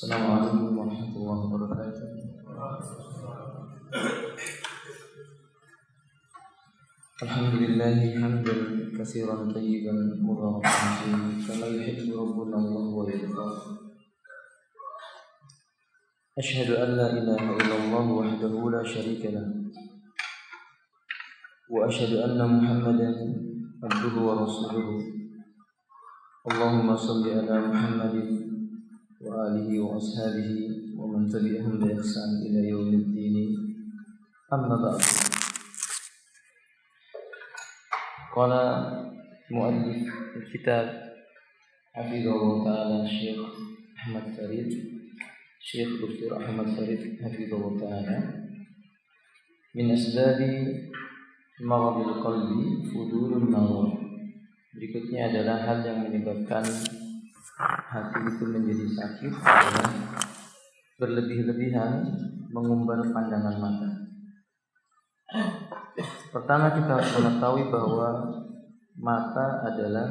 Assalamualaikum warahmatullahi wabarakatuh. Alhamdulillahi hamdan katsiran tayyiban mubarakan fihi kama yuhibbu rabbuna wa yarda. Asyhadu an la ilaha illallah wahdahu la syarika lah wa asyhadu anna Muhammadan abduhu wa rasuluhu. Allahumma shalli ala Muhammadin wa alihi wa ashabihi wa man tabi'ahum bi ihsan ila yaumiddin. Amma ba'd. Qala muallif kitab hafizahullah ta'ala Syekh Ahmad Farid, Syekh Dr. Ahmad Farid hafizahullah ta'ala, min asbabi maradil qalbi fudulun nazar. Berikutnya adalah hal yang menyebabkan hati itu menjadi sakit adalah berlebih-lebihan mengumbar pandangan mata. Pertama kita harus mengetahui bahwa mata adalah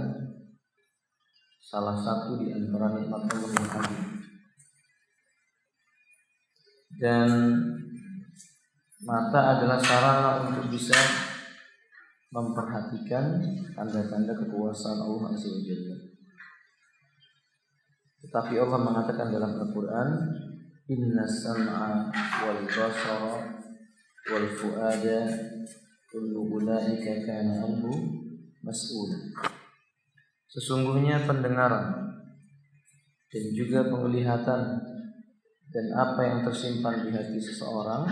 salah satu di antara nikmat Allah yang agung. Dan mata adalah sarana untuk bisa memperhatikan tanda-tanda kekuasaan Allah Azza wa Jalla. Tetapi Allah mengatakan dalam Al-Quran, Inna sam'a wal basara wal fu'ada kullu ulaika kana anhu mas'ula. Sesungguhnya pendengaran dan juga penglihatan dan apa yang tersimpan di hati seseorang,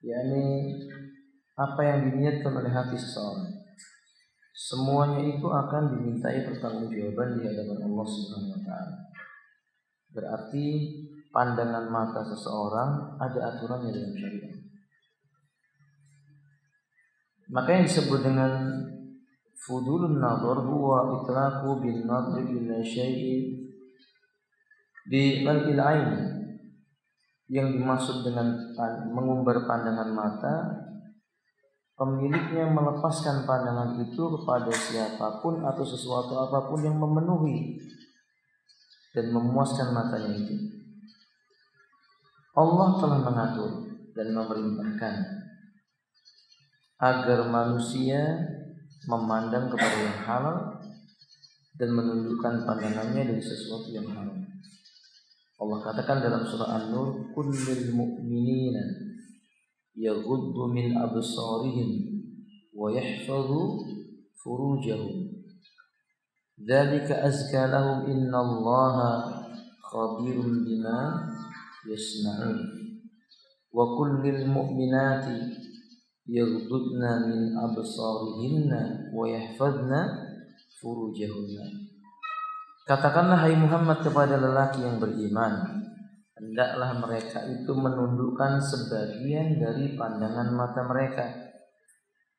yakni apa yang diniatkan oleh hati seseorang, semuanya itu akan dimintai pertanggungjawaban di hadapan Allah Subhanahu wa taala. Berarti pandangan mata seseorang ada aturannya dalam syariat. Maka yang disebut dengan fudulun nazar huwa itlaqu bin nadri ila syai'i bi mal'il ain. Yang dimaksud dengan mengumbar pandangan mata, pemiliknya melepaskan pandangan itu kepada siapapun atau sesuatu apapun yang memenuhi dan memuaskan matanya itu. Allah telah mengatur dan memerintahkan agar manusia memandang kepada yang halal dan menundukkan pandangannya dari sesuatu yang haram. Allah katakan dalam surah An-Nur, kullil mu'minina yaghuddu min absarihim wa yahfazu furujahum dzalika azka lahum innallaha khabirun bima yasna'un wa kullil mu'minati yaghuddna min absarihinna wa yahfazna furujahunna. Katakanlah hai Muhammad kepada lelaki yang beriman, hendaklah mereka itu menundukkan sebagian dari pandangan mata mereka,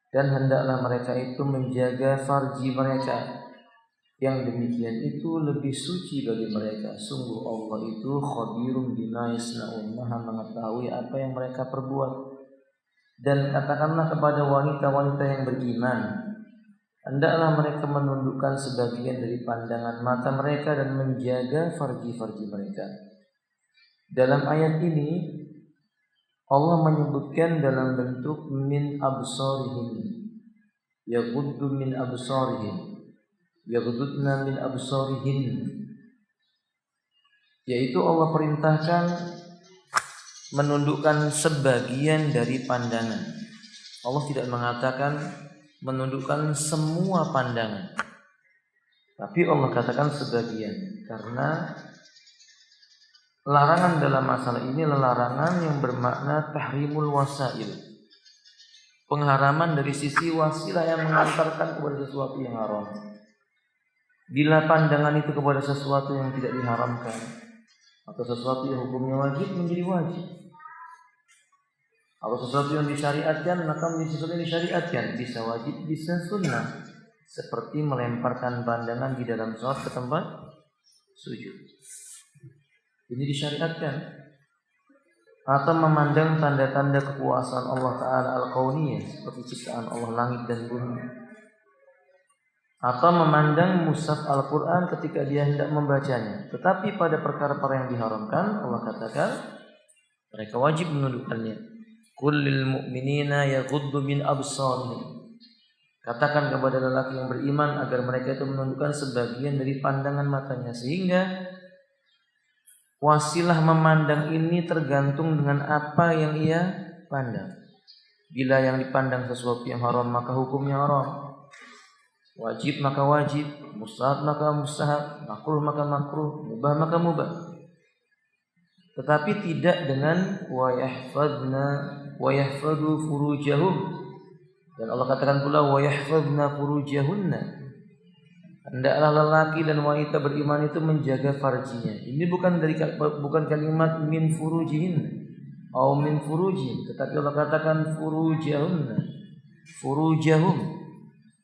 dan hendaklah mereka itu menjaga farji mereka. Yang demikian itu lebih suci bagi mereka. Sungguh Allah itu khabirum bima yasnaun, maha mengetahui apa yang mereka perbuat. Dan katakanlah kepada wanita-wanita yang beriman, hendaklah mereka menundukkan sebagian dari pandangan mata mereka dan menjaga farji-farji mereka. Dalam ayat ini Allah menyebutkan dalam bentuk min absarihim, yaghuddu min absarihim, yaghudduna min absarihin, yaitu Allah perintahkan menundukkan sebagian dari pandangan. Allah tidak mengatakan menundukkan semua pandangan, tapi Allah katakan sebagian, karena larangan dalam masalah ini adalah larangan yang bermakna tahrimul wasail, pengharaman dari sisi wasilah yang mengantarkan kepada sesuatu yang haram. Bila pandangan itu kepada sesuatu yang tidak diharamkan atau sesuatu yang hukumnya wajib menjadi wajib, atau sesuatu yang disyariatkan maka menjadi sesuatu yang disyariatkan, bisa wajib bisa sunnah, seperti melemparkan pandangan di dalam sholat ke tempat sujud, ini disyariatkan. Atau memandang tanda-tanda kekuasaan Allah Ta'ala al-kauniyah, seperti ciptaan Allah langit dan bumi. atau memandang mushaf Al-Quran ketika dia hendak membacanya. Tetapi pada perkara-perkara yang diharamkan, Allah katakan mereka wajib menundukkannya. Kullil mu'minina yaghuddu min absarihim. Katakan kepada lelaki yang beriman agar mereka itu menundukkan sebagian dari pandangan matanya, sehingga wasilah memandang ini tergantung dengan apa yang ia pandang. Bila yang dipandang sesuatu yang haram maka hukumnya haram, wajib maka wajib, mustahab maka mustahab, makruh maka makruh, mubah maka mubah. Tetapi tidak dengan wa yahfadhu furujahum. Dan Allah katakan pula wa yahfadna furujahunna. Hendaklah lelaki dan wanita beriman itu menjaga farjinya. Ini bukan kalimat min furujihin atau min furujin, tetapi Allah katakan furujahunna, furujahum,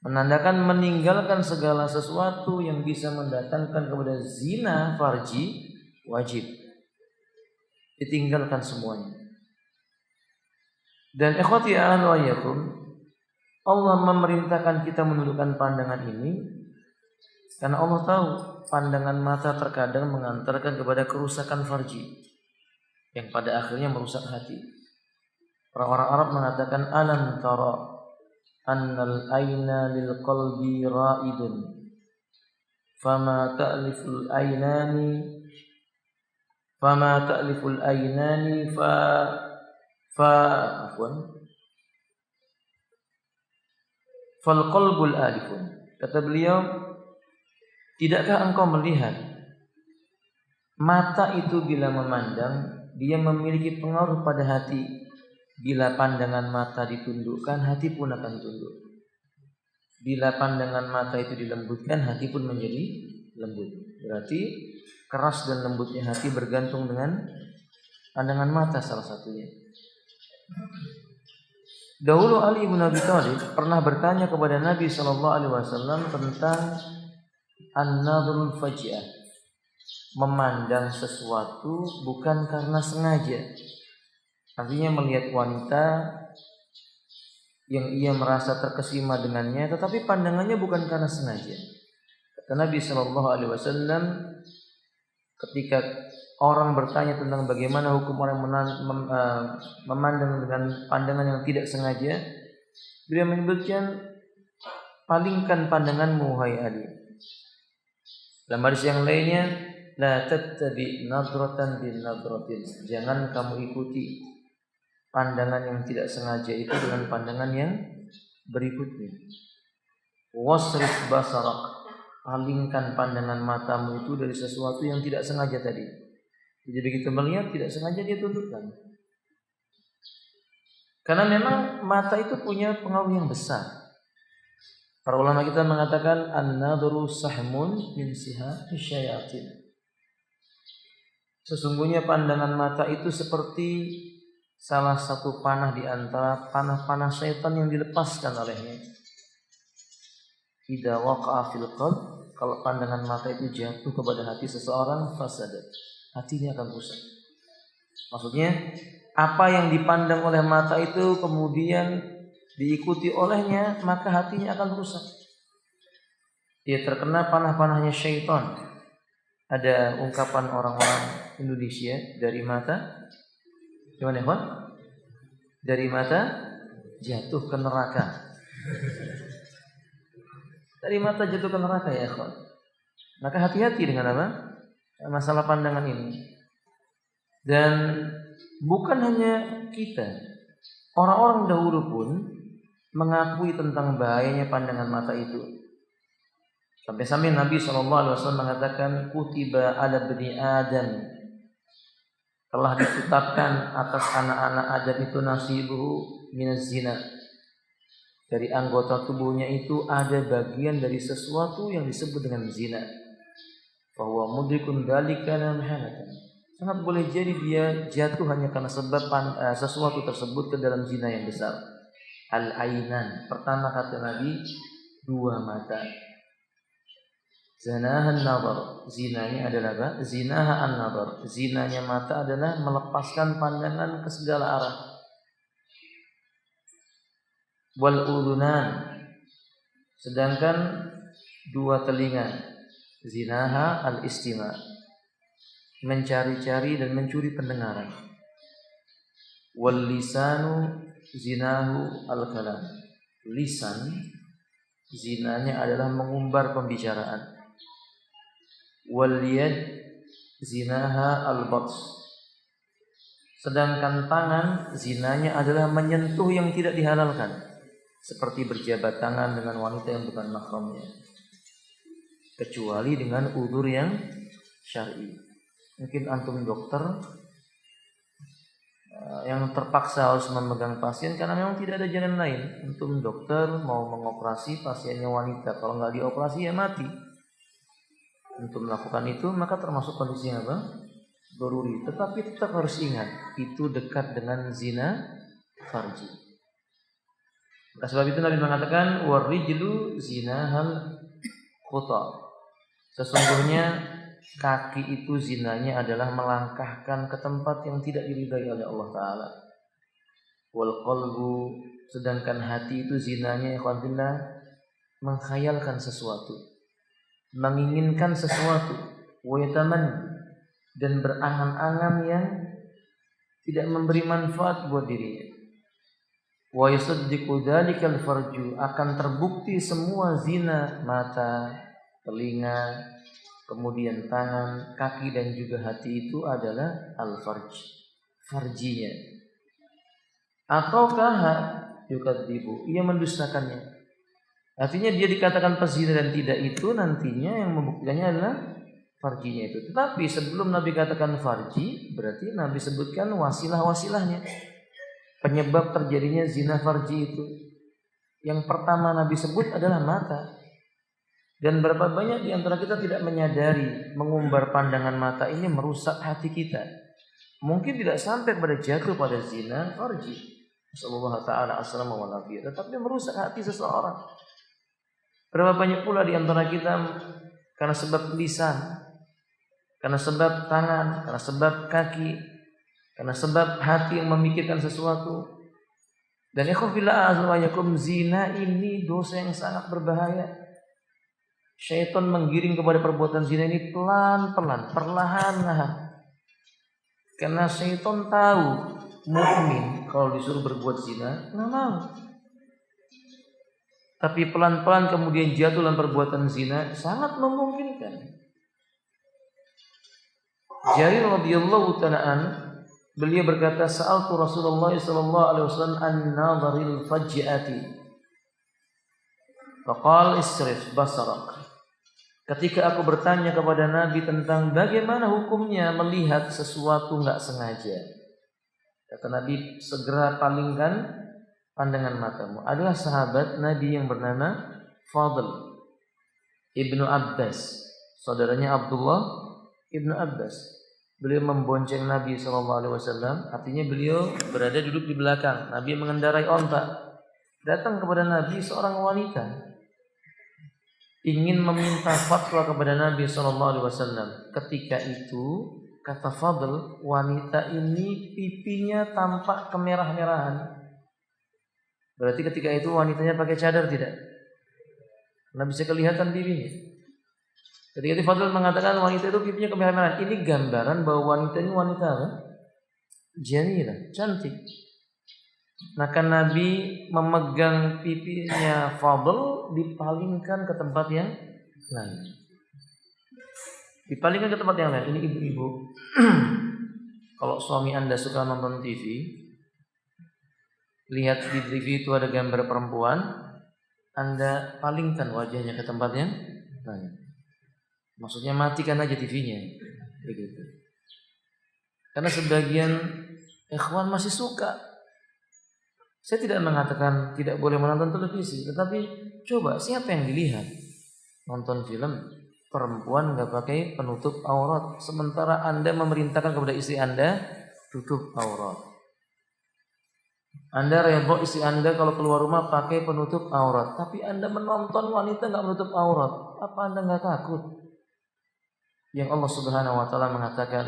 menandakan meninggalkan segala sesuatu yang bisa mendatangkan kepada zina farji, wajib ditinggalkan semuanya. Dan ikhwati a'la wa iyyakum, Allah memerintahkan kita menundukkan pandangan ini karena Allah tahu pandangan mata terkadang mengantarkan kepada kerusakan farji yang pada akhirnya merusak hati. Orang-orang Arab mengatakan alam tara annal aina lil qalbi ra'idun fama ta'liful ainani fal qalbul alifun. Kata beliau, tidakkah engkau melihat mata itu bila memandang dia memiliki pengaruh pada hati. Bila pandangan mata ditundukkan, hati pun akan tunduk. Bila pandangan mata itu dilembutkan, hati pun menjadi lembut. Berarti keras dan lembutnya hati bergantung dengan pandangan mata salah satunya. Dahulu Ali bin Abi Thalib pernah bertanya kepada Nabi SAW tentang an-nadhrul faj'ah, memandang sesuatu bukan karena sengaja. Artinya melihat wanita yang ia merasa terkesima dengannya, tetapi pandangannya bukan karena sengaja. Kata Nabi SAW, ketika orang bertanya tentang bagaimana hukum orang memandang dengan pandangan yang tidak sengaja, beliau menyebutkan, palingkan pandanganmu wahai Ali. Dalam hadis yang lainnya, la tattabi nadratan bin nadratin, jangan kamu ikuti pandangan yang tidak sengaja itu dengan pandangan yang berikutnya. Wasrif basarak, palingkan pandangan matamu itu dari sesuatu yang tidak sengaja tadi. Jadi begitu melihat tidak sengaja dia tundukkan. Karena memang mata itu punya pengaruh yang besar. Para ulama kita mengatakan an-nadru sahmun min sihati syayatin. Sesungguhnya pandangan mata itu seperti salah satu panah di antara panah-panah syaitan yang dilepaskan olehnya. Idza waqa'a fil qalb, kalau pandangan mata itu jatuh kepada hati seseorang, fasadat, hatinya akan rusak. Maksudnya apa yang dipandang oleh mata itu kemudian diikuti olehnya, maka hatinya akan rusak. Dia terkena panah-panahnya syaitan. Ada ungkapan orang-orang Indonesia, dari mata, gimana ya, dari mata jatuh ke neraka. Dari mata jatuh ke neraka ya ikhwan. Maka hati-hati dengan apa? Masalah pandangan ini. Dan bukan hanya kita, orang-orang dahulu pun mengakui tentang bahayanya pandangan mata itu. Sampai-sampai Nabi SAW mengatakan, kutiba ala bani Adam, telah ditetapkan atas anak-anak Adam itu nasibuhu minaz zina, dari anggota tubuhnya itu ada bagian dari sesuatu yang disebut dengan zina. Bahwa mudrikun dalika namhanatan, sangat boleh jadi dia jatuh hanya karena sebab sesuatu tersebut ke dalam zina yang besar. Al-ainan, pertama kata Nabi, dua mata. Zinahan nazar, zinanya adalah apa? Zinaha an-nazar, zinanya mata adalah melepaskan pandangan ke segala arah. Wal udunan, sedangkan dua telinga, zinaha al-istima', mencari-cari dan mencuri pendengaran. Wal lisanu zinahu al-kalam, lisan zinanya adalah mengumbar pembicaraan. Wal yad zinaha al-bats, sedangkan tangan zinanya adalah menyentuh yang tidak dihalalkan, seperti berjabat tangan dengan wanita yang bukan mahramnya, kecuali dengan udzur yang syar'i. Mungkin antum dokter yang terpaksa harus memegang pasien karena memang tidak ada jalan lain. Antum dokter mau mengoperasi pasiennya wanita, kalau nggak dioperasi ya mati. Untuk melakukan itu maka termasuk kondisi yang apa? Daruri. Tetapi tetap harus ingat, itu dekat dengan zina farji. Oleh sebab itu Nabi mengatakan warijlu zinahal khuta. Sesungguhnya kaki itu zinanya adalah melangkahkan ke tempat yang tidak diridai oleh Allah Ta'ala. Wal qalbu, sedangkan hati itu zinanya ikhwanillah mengkhayalkan sesuatu, menginginkan sesuatu, wa yataman, dan berangan-angan yang tidak memberi manfaat buat dirinya. Wa yusaddiqu dzalikal farju, akan terbukti semua zina mata, telinga, kemudian tangan, kaki dan juga hati itu adalah al-farj, farjinya. Ataukah yukadzibu, ia mendustakannya. Artinya dia dikatakan pezina dan tidak, itu nantinya yang membuktikannya adalah farjinya itu. Tetapi sebelum Nabi katakan farji, berarti Nabi sebutkan wasilah-wasilahnya, penyebab terjadinya zina farji itu. Yang pertama Nabi sebut adalah mata. Dan berapa banyak di antara kita tidak menyadari mengumbar pandangan mata ini merusak hati kita. Mungkin tidak sampai pada jatuh pada zina farji, Sallallahu ta'ala assalama wa lafiyah, tetapi merusak hati seseorang. Berapa banyak pula di antara kita karena sebab lisan, karena sebab tangan, karena sebab kaki, karena sebab hati yang memikirkan sesuatu. Dan ikhwafillah azwajakum, zina ini dosa yang sangat berbahaya. Syaitan menggiring kepada perbuatan zina ini pelan-pelan, perlahan-lahan. Karena syaitan tahu mukmin kalau disuruh berbuat zina nggak mau. Tapi pelan-pelan kemudian jatuh dalam perbuatan zina sangat memungkinkan. Jarir radhiyallahu ta'ala beliau berkata, sa'altu Rasulullah sallallahu alaihi wasallam an-nadharil faj'ati. Faqal isrif basarak. Ketika aku bertanya kepada Nabi tentang bagaimana hukumnya melihat sesuatu enggak sengaja, kata Nabi, segera palingkan pandangan matamu. Adalah sahabat Nabi yang bernama Fadl Ibnu Abbas, saudaranya Abdullah Ibnu Abbas. Beliau membonceng Nabi SAW, artinya beliau berada duduk di belakang. Nabi mengendarai onta. Datang kepada Nabi seorang wanita, ingin meminta fatwa kepada Nabi SAW. Ketika itu, kata Fadl, wanita ini pipinya tampak kemerah-merahan. Berarti ketika itu wanitanya pakai cadar tidak? Karena bisa kelihatan pipinya. Ketika itu Fadl mengatakan wanita itu pipinya kemerah-merahan. Ini gambaran bahwa wanita ini wanita apa? Jamilah, cantik. Maka Nabi memegang pipinya Fadl, dipalingkan ke tempat yang lain. Dipalingkan ke tempat yang lain. Ini ibu-ibu, kalau suami Anda suka nonton TV, lihat di TV itu ada gambar perempuan, Anda palingkan wajahnya ke tempat yang lain. Maksudnya matikan aja TV-nya, begitu. Karena sebagian ikhwan masih suka. Saya tidak mengatakan tidak boleh menonton televisi, tetapi coba siapa yang dilihat nonton film perempuan nggak pakai penutup aurat, sementara Anda memerintahkan kepada istri Anda tutup aurat. Anda rebo istri Anda kalau keluar rumah pakai penutup aurat, tapi Anda menonton wanita nggak menutup aurat. Apa Anda nggak takut? Yang Allah Subhanahu Wa Taala mengatakan,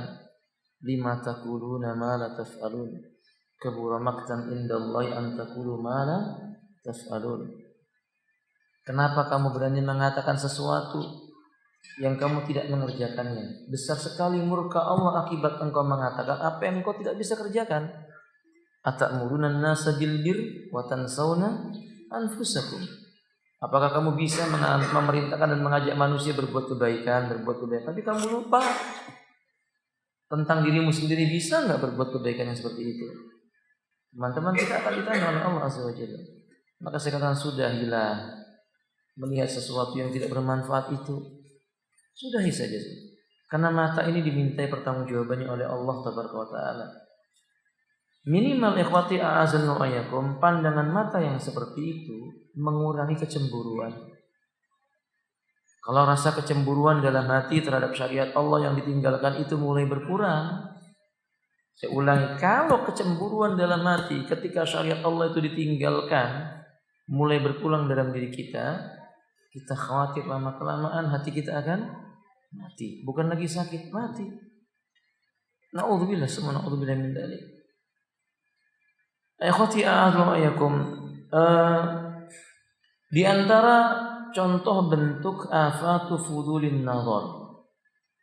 lima taquluna ma la taf'alun, kabura maqtan indallahi an taqulu ma la taf'alun. Kenapa kamu berani mengatakan sesuatu yang kamu tidak mengerjakannya? Besar sekali murka Allah akibat engkau mengatakan apa yang engkau tidak bisa kerjakan. Atamuruna an-nasa bil bir wa tansawna anfusakum. Apakah kamu bisa memerintahkan dan mengajak manusia berbuat kebaikan, tapi kamu lupa tentang dirimu sendiri? Bisa enggak berbuat kebaikan yang seperti itu? Teman-teman, kita akan ditanya oleh Allah Azza wa Jalla. Maka saya katakan sudahilah melihat sesuatu yang tidak bermanfaat itu. Sudahi saja. Karena mata ini dimintai pertanggungjawabannya oleh Allah Tabaraka wa Ta'ala. Minimal ikhwati a'azan wa ayakum, pandangan mata yang seperti itu mengurangi kecemburuan. Kalau rasa kecemburuan dalam hati terhadap syariat Allah yang ditinggalkan itu mulai berkurang. Saya ulangi, kalau kecemburuan dalam hati ketika syariat Allah itu ditinggalkan mulai berkurang dalam diri kita, kita khawatir lama-kelamaan hati kita akan mati. Bukan lagi sakit, mati. Na'udzubillah, semua na'udzubillah min dzalik. Ikhwati a'udzu ayakum, di antara contoh bentuk afatu fudulin nazar,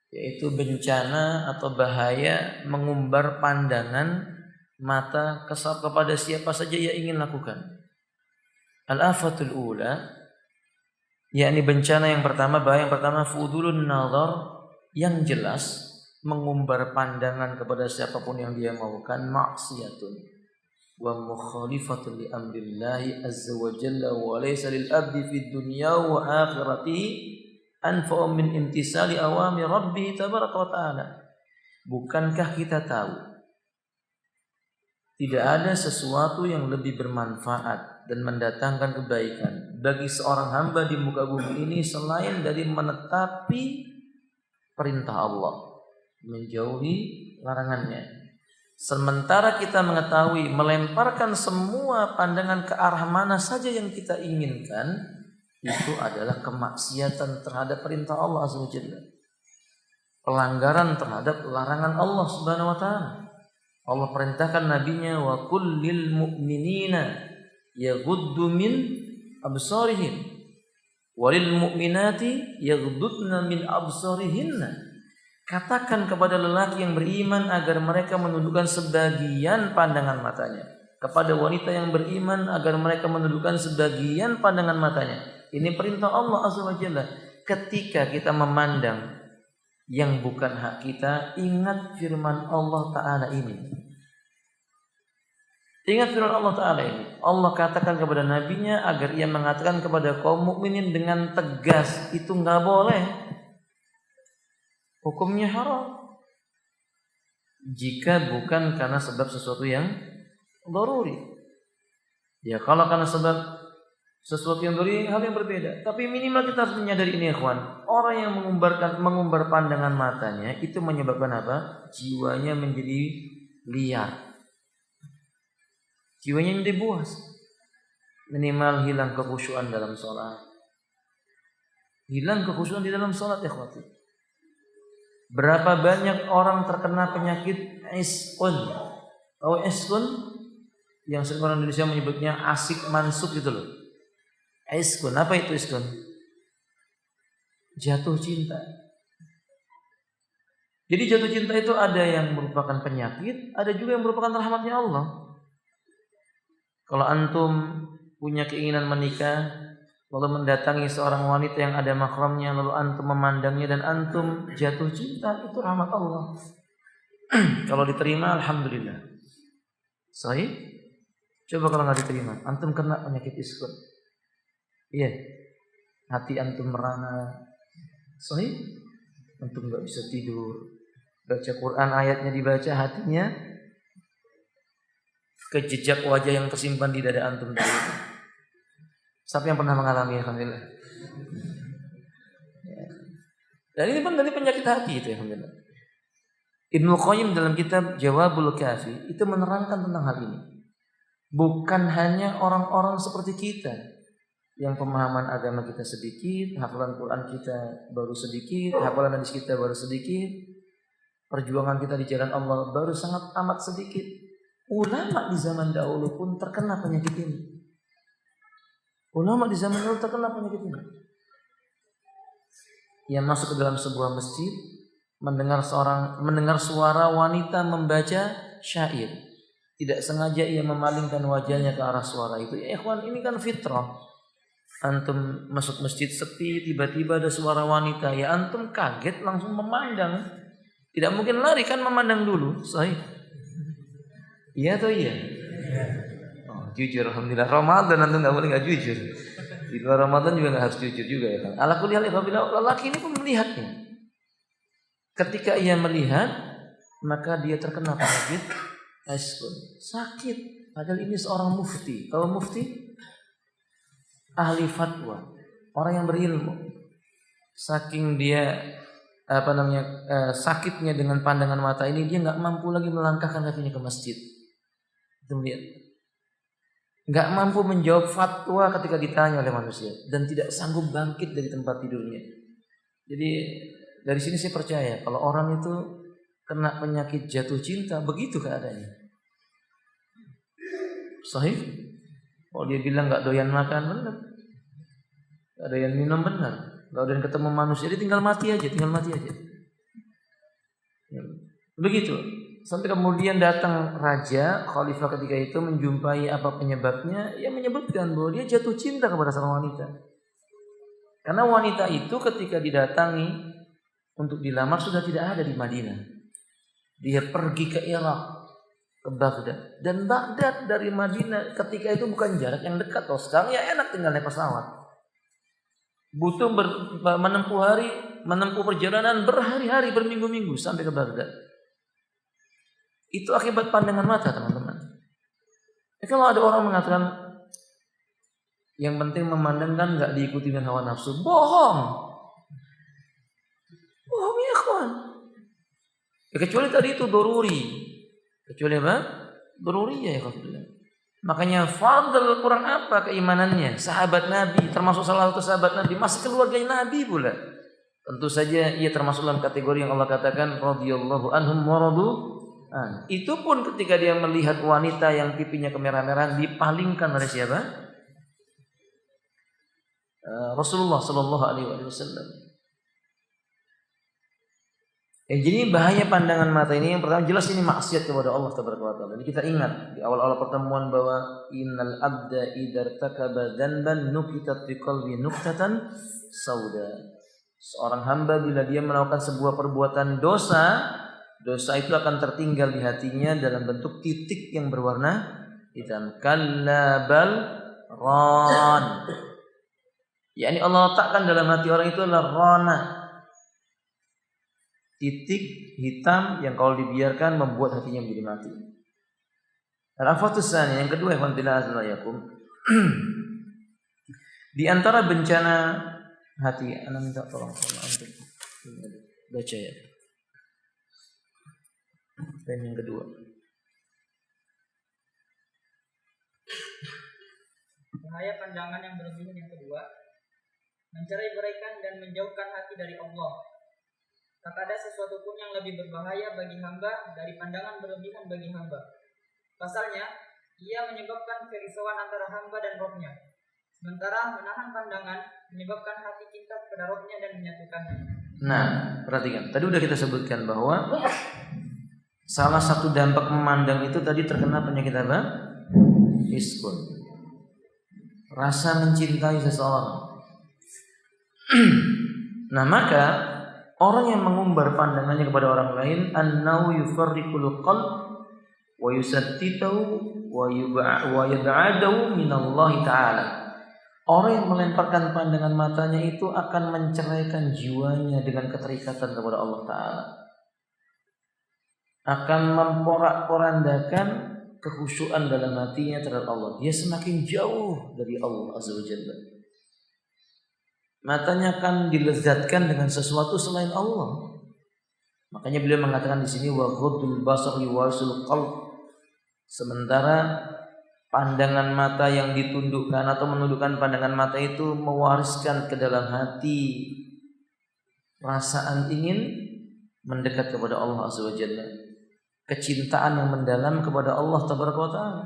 yaitu bencana atau bahaya mengumbar pandangan mata kepada siapa saja yang ingin lakukan. Al-afatul ula, yakni bencana yang pertama, bahaya yang pertama, fudulun nazar, yang jelas mengumbar pandangan kepada siapapun yang dia maukan, maksiatun wa mukhalifatun li amrillahi azza wa jalla wa laysa lil abdi fid dunya wa akhirati anfa'u min imtisali awamir rabbi tabaraka wa ta'ala. Bukankah kita tahu tidak ada sesuatu yang lebih bermanfaat dan mendatangkan kebaikan bagi seorang hamba di muka bumi ini selain dari menetapi perintah Allah, menjauhi larangannya. Sementara kita mengetahui melemparkan semua pandangan ke arah mana saja yang kita inginkan, itu adalah kemaksiatan terhadap perintah Allah Azza wa Jalla, pelanggaran terhadap larangan Allah Subhanahu wa Ta'ala. Allah perintahkan nabinya, wa kullil mu'minina yaghuddu min absarihim walil mu'minati yaghuddna min absarihinna. Katakan kepada lelaki yang beriman agar mereka menundukkan sebagian pandangan matanya, kepada wanita yang beriman agar mereka menundukkan sebagian pandangan matanya. Ini perintah Allah Azza wa Jalla. Ketika kita memandang yang bukan hak kita, ingat firman Allah Ta'ala ini. Ingat firman Allah Ta'ala ini. Allah katakan kepada nabinya agar ia mengatakan kepada kaum mukminin dengan tegas, itu enggak boleh. Hukumnya haram. Jika bukan karena sebab sesuatu yang daruri. Ya, kalau karena sebab sesuatu yang daruri, hal yang berbeda. Tapi minimal kita harus menyadari ini, ikhwan. Orang yang mengumbar pandangan matanya itu menyebabkan apa? Jiwanya menjadi liar. Jiwanya menjadi buas. Minimal hilang kekhusyuan dalam sholat. Hilang kekhusyuan di dalam sholat, ikhwati. Berapa banyak orang terkena penyakit iskun. Tahu iskun? Yang sering orang Indonesia menyebutnya asik mansuk gitu loh. Iskun, apa itu iskun? Jatuh cinta. Jadi jatuh cinta itu ada yang merupakan penyakit, ada juga yang merupakan rahmatnya Allah. Kalau antum punya keinginan menikah, lalu mendatangi seorang wanita yang ada mahramnya, lalu antum memandangnya dan antum jatuh cinta, itu rahmat Allah. Kalau diterima, alhamdulillah. Sahih? Coba kalau nggak diterima, antum kena penyakit iskun. Iya, hati antum merana. Sahih? Antum nggak bisa tidur. Baca Quran, ayatnya dibaca, hatinya ke jejak wajah yang tersimpan di dada antum tadi. Siapa yang pernah mengalami, alhamdulillah. Dan ini pun dari penyakit hati itu, alhamdulillah. Ibnu Qayyim dalam kitab Jawabul Kafi itu menerangkan tentang hal ini. Bukan hanya orang-orang seperti kita yang pemahaman agama kita sedikit, hafalan Quran kita baru sedikit, hafalan hadis kita baru sedikit, perjuangan kita di jalan Allah baru sangat amat sedikit. Ulama di zaman dahulu pun terkena penyakit ini. Ulama di zaman dulu terkena penyakit ini. Ia masuk ke dalam sebuah masjid, mendengar suara wanita membaca syair. Tidak sengaja ia memalingkan wajahnya ke arah suara itu. Ya ikhwan, ini kan fitrah. Antum masuk masjid sepi, tiba-tiba ada suara wanita, ya antum kaget langsung memandang. Tidak mungkin lari kan, memandang dulu. Sahih. Iya atau iya? Oh, jujur, alhamdulillah. Ramadan antum nggak boleh nggak jujur. Di luar Ramadan juga nggak harus jujur juga ya kan. Ala kulli hal, apabila lelaki ini pun melihatnya. Ketika ia melihat, maka dia terkena penyakit aiskun, sakit. Padahal ini seorang mufti. Kalau mufti, ahli fatwa, orang yang berilmu. Saking dia sakitnya dengan pandangan mata ini, dia nggak mampu lagi melangkahkan kakinya ke masjid. Itu lihat, nggak mampu menjawab fatwa ketika ditanya oleh manusia, dan tidak sanggup bangkit dari tempat tidurnya. Jadi dari sini saya percaya kalau orang itu kena penyakit jatuh cinta, begitu keadaannya. Sahih. Kalau dia bilang nggak doyan makan, benar. Nggak doyan minum, benar. Nggak doyan ketemu manusia, dia tinggal mati aja. Begitu. Sampai kemudian datang raja, khalifah ketika itu menjumpai apa penyebabnya, ia menyebutkan bahwa dia jatuh cinta kepada seorang wanita. Karena wanita itu ketika didatangi untuk dilamar sudah tidak ada di Madinah. Dia pergi ke Irak, ke Baghdad. Dan Baghdad dari Madinah ketika itu bukan jarak yang dekat. Sekarang ya enak tinggal naik pesawat. Butuh menempuh perjalanan berhari-hari, berminggu-minggu sampai ke Baghdad. Itu akibat pandangan mata, teman-teman. Kalau ada orang mengatakan yang penting memandangkan, nggak diikuti dengan hawa nafsu, bohong ya kawan. Ya, kecuali tadi itu doruri. Kecuali apa? Doruri ya kawan. Makanya fadl kurang apa keimanannya? Sahabat Nabi, termasuk salah satu sahabat Nabi, masih keluarga Nabi pula. Tentu saja ia termasuk dalam kategori yang Allah katakan radhiyallahu anhum wa radu an. Itu pun ketika dia melihat wanita yang pipinya kemerah-merahan dipalingkan oleh siapa? Rasulullah sallallahu alaihi wasallam. Jadi bahaya pandangan mata ini, yang pertama jelas ini maksiat kepada Allah Tabaraka wa Taala. Jadi kita ingat di awal-awal pertemuan bahwa innal abda idza takaba dzanban nukitat fi qalbi nuqtatan sauda. Seorang hamba bila dia melakukan sebuah perbuatan dosa, dosa itu akan tertinggal di hatinya dalam bentuk titik yang berwarna hitam. Kalla bal ran. yakni Allah letakkan dalam hati orang itu adalah rana, titik hitam yang kalau dibiarkan membuat hatinya menjadi mati. Al-afatus tsani, yang kedua, di antara bencana hati, ana minta tolong sama untuk baca ya. Dan yang kedua, bahaya pandangan yang berlebihan yang kedua, mencerai-beraikan dan menjauhkan hati dari Allah. Tak ada sesuatu pun yang lebih berbahaya bagi hamba dari pandangan berlebihan bagi hamba. Pasalnya, ia menyebabkan kerisauan antara hamba dan rohnya. Sementara menahan pandangan menyebabkan hati cinta kepada rohnya dan menyatukannya. Nah, perhatikan. Tadi udah kita sebutkan bahwa salah satu dampak memandang itu tadi terkena penyakit apa? Iskun. Rasa mencintai seseorang. Nah, maka orang yang mengumbar pandangannya kepada orang lain, annau yufarriqul qalb wa yusattitahu wa yab'adahu minallahi ta'ala. Orang yang melemparkan pandangan matanya itu akan menceraikan jiwanya dengan keterikatan kepada Allah Ta'ala. Akan memporak-porandakan kekhusyuan dalam hatinya terhadap Allah. Dia semakin jauh dari Allah Azza wa Jalla. Matanya akan dilezatkan dengan sesuatu selain Allah. Makanya beliau mengatakan di sini wa ghaddul basari wasul qalb. Sementara pandangan mata yang ditundukkan atau menundukkan pandangan mata itu mewariskan ke dalam hati perasaan ingin mendekat kepada Allah Azza wa Jalla. Kecintaan yang mendalam kepada Allah Tabaraka wa Ta'ala.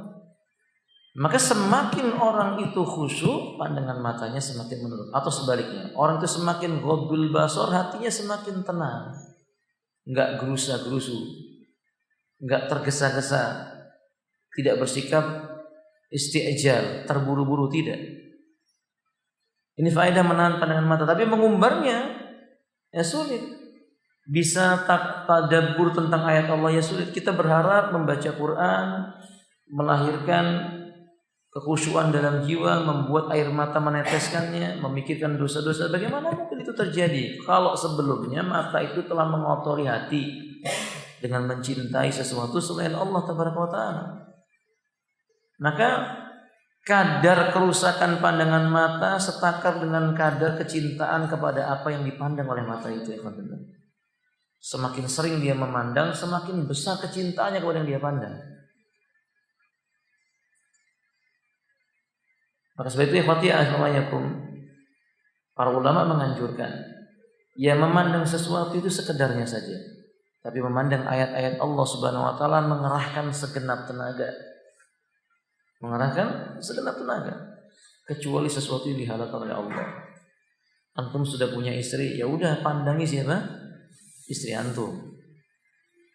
Maka semakin orang itu khusyuk, pandangan matanya semakin menurun. Atau sebaliknya, orang itu semakin ghaddul basar, hatinya semakin tenang. Enggak gerusa-gerusu, enggak tergesa-gesa, tidak bersikap isti'jal, terburu-buru, tidak. Ini faedah menahan pandangan mata, tapi mengumbarnya ya sulit. Bisa tadabbur tentang ayat Allah ya sulit. Kita berharap membaca Quran melahirkan kekhusyuan dalam jiwa, membuat air mata meneteskannya, memikirkan dosa-dosa. Bagaimana mungkin itu terjadi kalau sebelumnya mata itu telah mengotori hati dengan mencintai sesuatu selain Allah Tabaraka wa Ta'ala. Maka kadar kerusakan pandangan mata setakar dengan kadar kecintaan kepada apa yang dipandang oleh mata itu. Semakin sering dia memandang, semakin besar kecintaannya kepada yang dia pandang. Maka sebab itu ikhwati assalamualaikum, para ulama menganjurkan ya memandang sesuatu itu sekedarnya saja, tapi memandang ayat-ayat Allah Subhanahu wa Ta'ala mengerahkan segenap tenaga. Kecuali sesuatu yang dihalalkan oleh Allah. Antum sudah punya istri, ya udah pandangi siapa? Istri antum.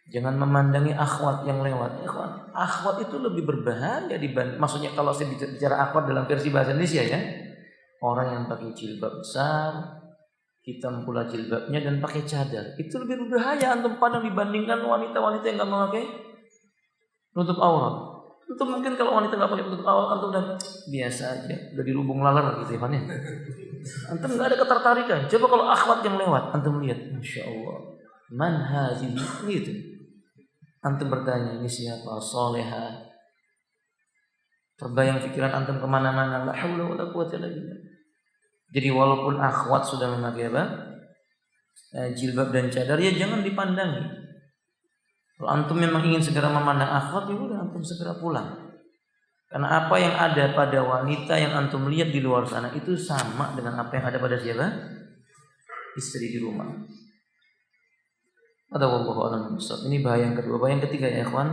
Jangan memandangi akhwat yang lewat. Akhwat itu lebih berbahaya dibanding, maksudnya kalau saya bicara akhwat dalam versi bahasa Indonesia ya, orang yang pakai jilbab besar, hitam pula jilbabnya dan pakai cadar, itu lebih berbahaya antum pandang dibandingkan wanita-wanita yang enggak memakai nutup aurat. Itu mungkin kalau wanita nggak pakai tutup aurat, antum udah biasa aja, udah dirubung laler gitu ya, antum nggak ada ketertarikan. Coba kalau akhwat yang lewat, antum lihat, masya Allah, man hadhihi, gitu. Antum bertanya, ini siapa? Soleha. Terbayang pikiran antum kemana-mana. La haula wala quwwata illa billah. Jadi walaupun akhwat sudah memakai apa? Jilbab dan cadar, ya jangan dipandangi. Kalau antum memang ingin segera memandang akhwat, ya udah antum segera pulang. Karena apa yang ada pada wanita yang antum lihat di luar sana itu sama dengan apa yang ada pada siapa? Istri di rumah. Ada wallahu a'lam bishawab. Ini bahaya yang kedua. Bahaya yang ketiga ya ikhwan.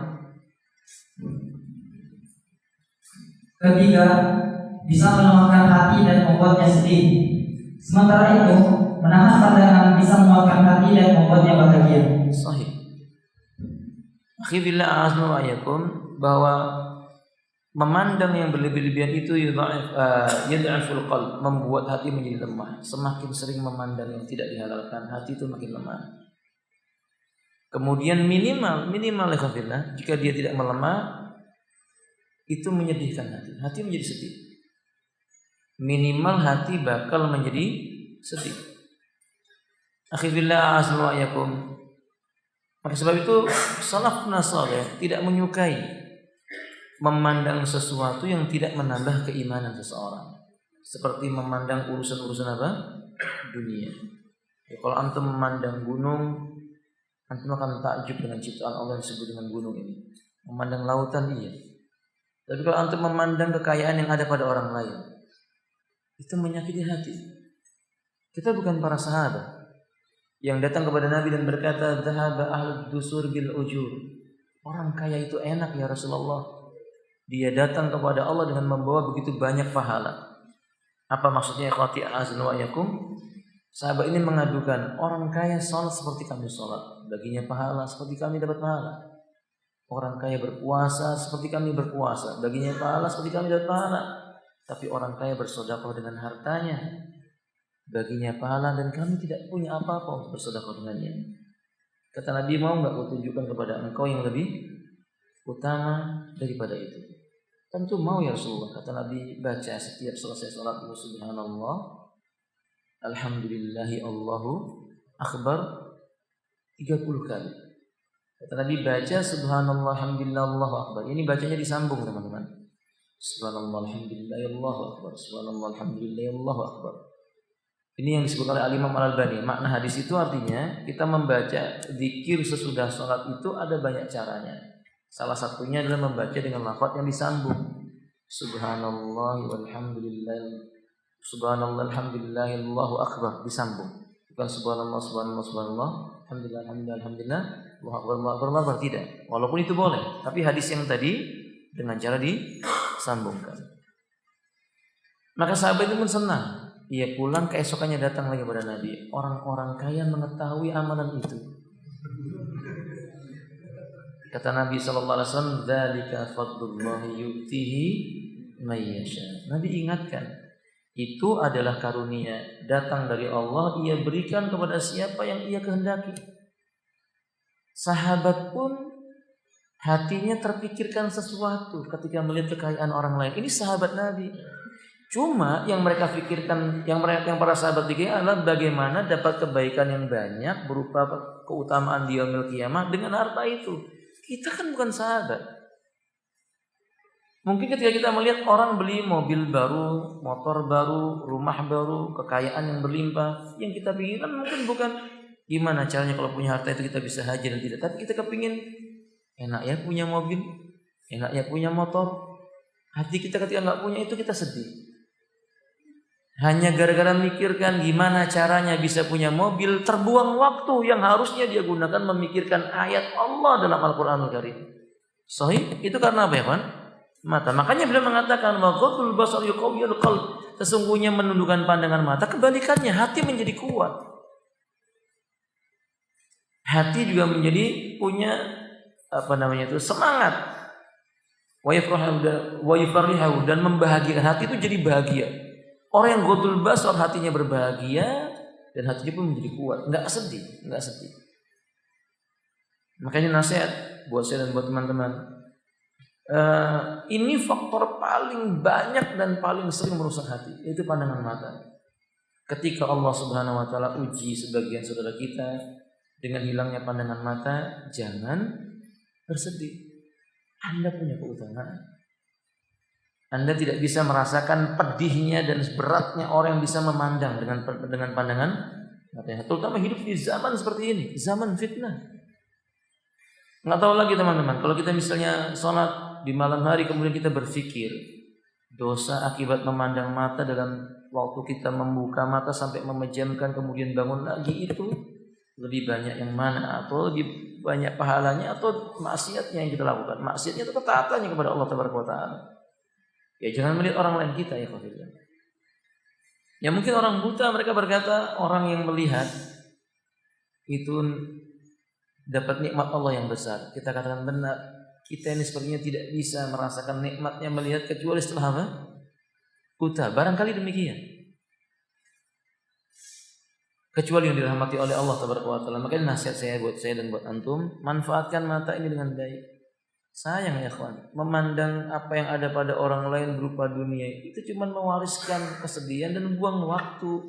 Ketiga, bisa melemahkan hati dan membuatnya sedih. Sementara itu, menahan pandangan bisa menguatkan hati dan membuatnya bahagia. Sahih. Akhirullah azma'iyakum, bahwa memandang yang berlebih-lebihan itu yad'aful qalb, membuat hati menjadi lemah. Semakin sering memandang yang tidak dihalalkan, hati itu makin lemah. Kemudian minimal ikhwafillah, jika dia tidak melemah, itu menyedihkan hati. Hati menjadi sedih. Minimal hati bakal menjadi sedih. Akhirullah azma'iyakum. Maka sebab itu salafun saleh tidak menyukai memandang sesuatu yang tidak menambah keimanan seseorang. Seperti memandang urusan-urusan apa? Dunia. Ya, kalau antum memandang gunung, antum akan takjub dengan ciptaan Allah yang disebut dengan gunung ini. Memandang lautan iya. Tapi kalau antum memandang kekayaan yang ada pada orang lain, itu menyakiti hati. Kita bukan para sahabat yang datang kepada Nabi dan berkata, "Dhahaba ahlud dusur bil ujur." Orang kaya itu enak ya Rasulullah. Dia datang kepada Allah dengan membawa begitu banyak pahala. Apa maksudnya ikhwati azan wa yakum? Sahabat ini mengadukan, orang kaya sholat seperti kami sholat, baginya pahala seperti kami dapat pahala. Orang kaya berpuasa seperti kami berpuasa, baginya pahala seperti kami dapat pahala. Tapi orang kaya bersedekah dengan hartanya, baginya pahala, dan kami tidak punya apa-apa untuk bersedekah dengannya. Kata Nabi, mau enggak aku tunjukkan kepada engkau yang lebih utama daripada itu? Tentu mau ya Rasulullah. Kata Nabi, baca setiap selesai salat subhanallah, alhamdulillahi Allahu akbar 30 kali. Kata Nabi, baca subhanallah alhamdulillah Allahu akbar. Ini bacanya disambung teman-teman. Subhanallah alhamdulillahi Allahu akbar, subhanallah alhamdulillahi Allahu akbar. Ini yang disebut oleh Al-Imam Al-Albani. Makna hadis itu artinya kita membaca zikir sesudah sholat itu ada banyak caranya. Salah satunya adalah membaca dengan lafaz yang disambung. Subhanallah walhamdulillah, subhanallah alhamdulillah Allahu akbar, disambung. Bukan subhanallah subhanallah subhanallah, alhamdulillah alhamdulillah alhamdulillah Allahu akbar Allahu akbar, tidak. Walaupun itu boleh, tapi hadis yang tadi dengan cara disambung. sambungkan. Maka sahabat itu pun senang. Ia pulang, keesokannya datang lagi kepada Nabi. Orang-orang kaya mengetahui amalan itu. Kata Nabi SAW, "Dzalika fadlullahi yu'tihi may yasha." Nabi ingatkan, itu adalah karunia datang dari Allah, ia berikan kepada siapa yang ia kehendaki. Sahabat pun hatinya terpikirkan sesuatu ketika melihat kekayaan orang lain. Ini sahabat Nabi. Cuma yang mereka pikirkan, yang para sahabat pikirkan adalah bagaimana dapat kebaikan yang banyak berupa keutamaan di yaumil qiyamah dengan harta itu. Kita kan bukan sahabat. Mungkin ketika kita melihat orang beli mobil baru, motor baru, rumah baru, kekayaan yang berlimpah, yang kita pikirkan mungkin bukan gimana caranya kalau punya harta itu kita bisa haji dan tidak. Tapi kita kepingin enak ya punya mobil, enak ya punya motor. Hati kita ketika nggak punya itu kita sedih. Hanya gara-gara mikirkan gimana caranya bisa punya mobil, terbuang waktu yang harusnya dia gunakan memikirkan ayat Allah dalam Al-Quranul Karim. Sahih? Itu karena apa ya kawan? Mata. Makanya beliau mengatakan waghadul basar yuqawwiyul qalb. Sesungguhnya menundukkan pandangan mata, kebalikannya hati menjadi kuat. Hati juga menjadi punya semangat. Wa yafrahu dan membahagiakan, hati itu jadi bahagia. Orang yang ghadul basar hatinya berbahagia dan hatinya pun menjadi kuat, enggak sedih. Makanya nasihat buat saya dan buat teman-teman. Ini faktor paling banyak dan paling sering merusak hati, yaitu pandangan mata. Ketika Allah Subhanahu wa taala uji sebagian saudara kita dengan hilangnya pandangan mata, jangan bersedih. Anda punya keutamaan. Anda tidak bisa merasakan pedihnya dan beratnya orang yang bisa memandang dengan pandangan matanya. Terutama hidup di zaman seperti ini, zaman fitnah. Nggak tahu lagi teman-teman, kalau kita misalnya sholat di malam hari kemudian kita berpikir dosa akibat memandang mata dalam waktu kita membuka mata sampai memejamkan kemudian bangun lagi, itu lebih banyak yang mana, atau lebih banyak pahalanya atau maksiatnya yang kita lakukan? Maksiatnya atau ketaatannya kepada Allah Taala. Ya jangan melihat orang lain kita ya kawan. Ya mungkin orang buta mereka berkata orang yang melihat itu dapat nikmat Allah yang besar. Kita katakan benar, kita ini sepertinya tidak bisa merasakan nikmatnya melihat kecuali setelah apa? Buta. Barangkali demikian. Kecuali yang dirahmati oleh Allah Taala. Makanya nasihat saya buat saya dan buat antum, manfaatkan mata ini dengan baik. Sayang ya kawan, memandang apa yang ada pada orang lain berupa dunia itu cuma mewariskan kesedihan dan buang waktu,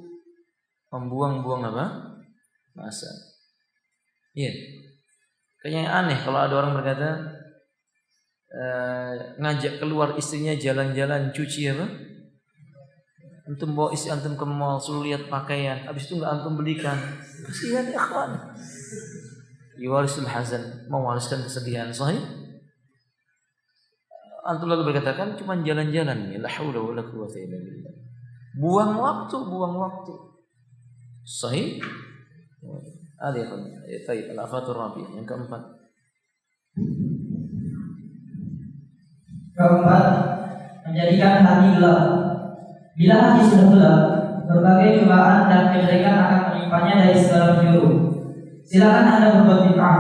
membuang-buang apa? Masa. Iya. Kayaknya aneh kalau ada orang berkata ngajak keluar istrinya jalan-jalan cuci apa? Antum bawa istri antum ke mall, suruh lihat pakaian, habis itu nggak antum belikan. Kasihan ya kawan. Yuwarisul hazan, mewariskan kesedihan. Sahih? Antum lalu berkatakan cuma jalan-jalan ya, la haula wala quwwata illa billah. Buang waktu. Sahih? Ada ya. Baik, al-afatur rabi yang keempat. Menjadikan hati gelap. Bila hati sudah gelap, berbagai cobaan dan kejelekan akan menimpanya dari segala penjuru. Silakan Anda berbuat bid'ah,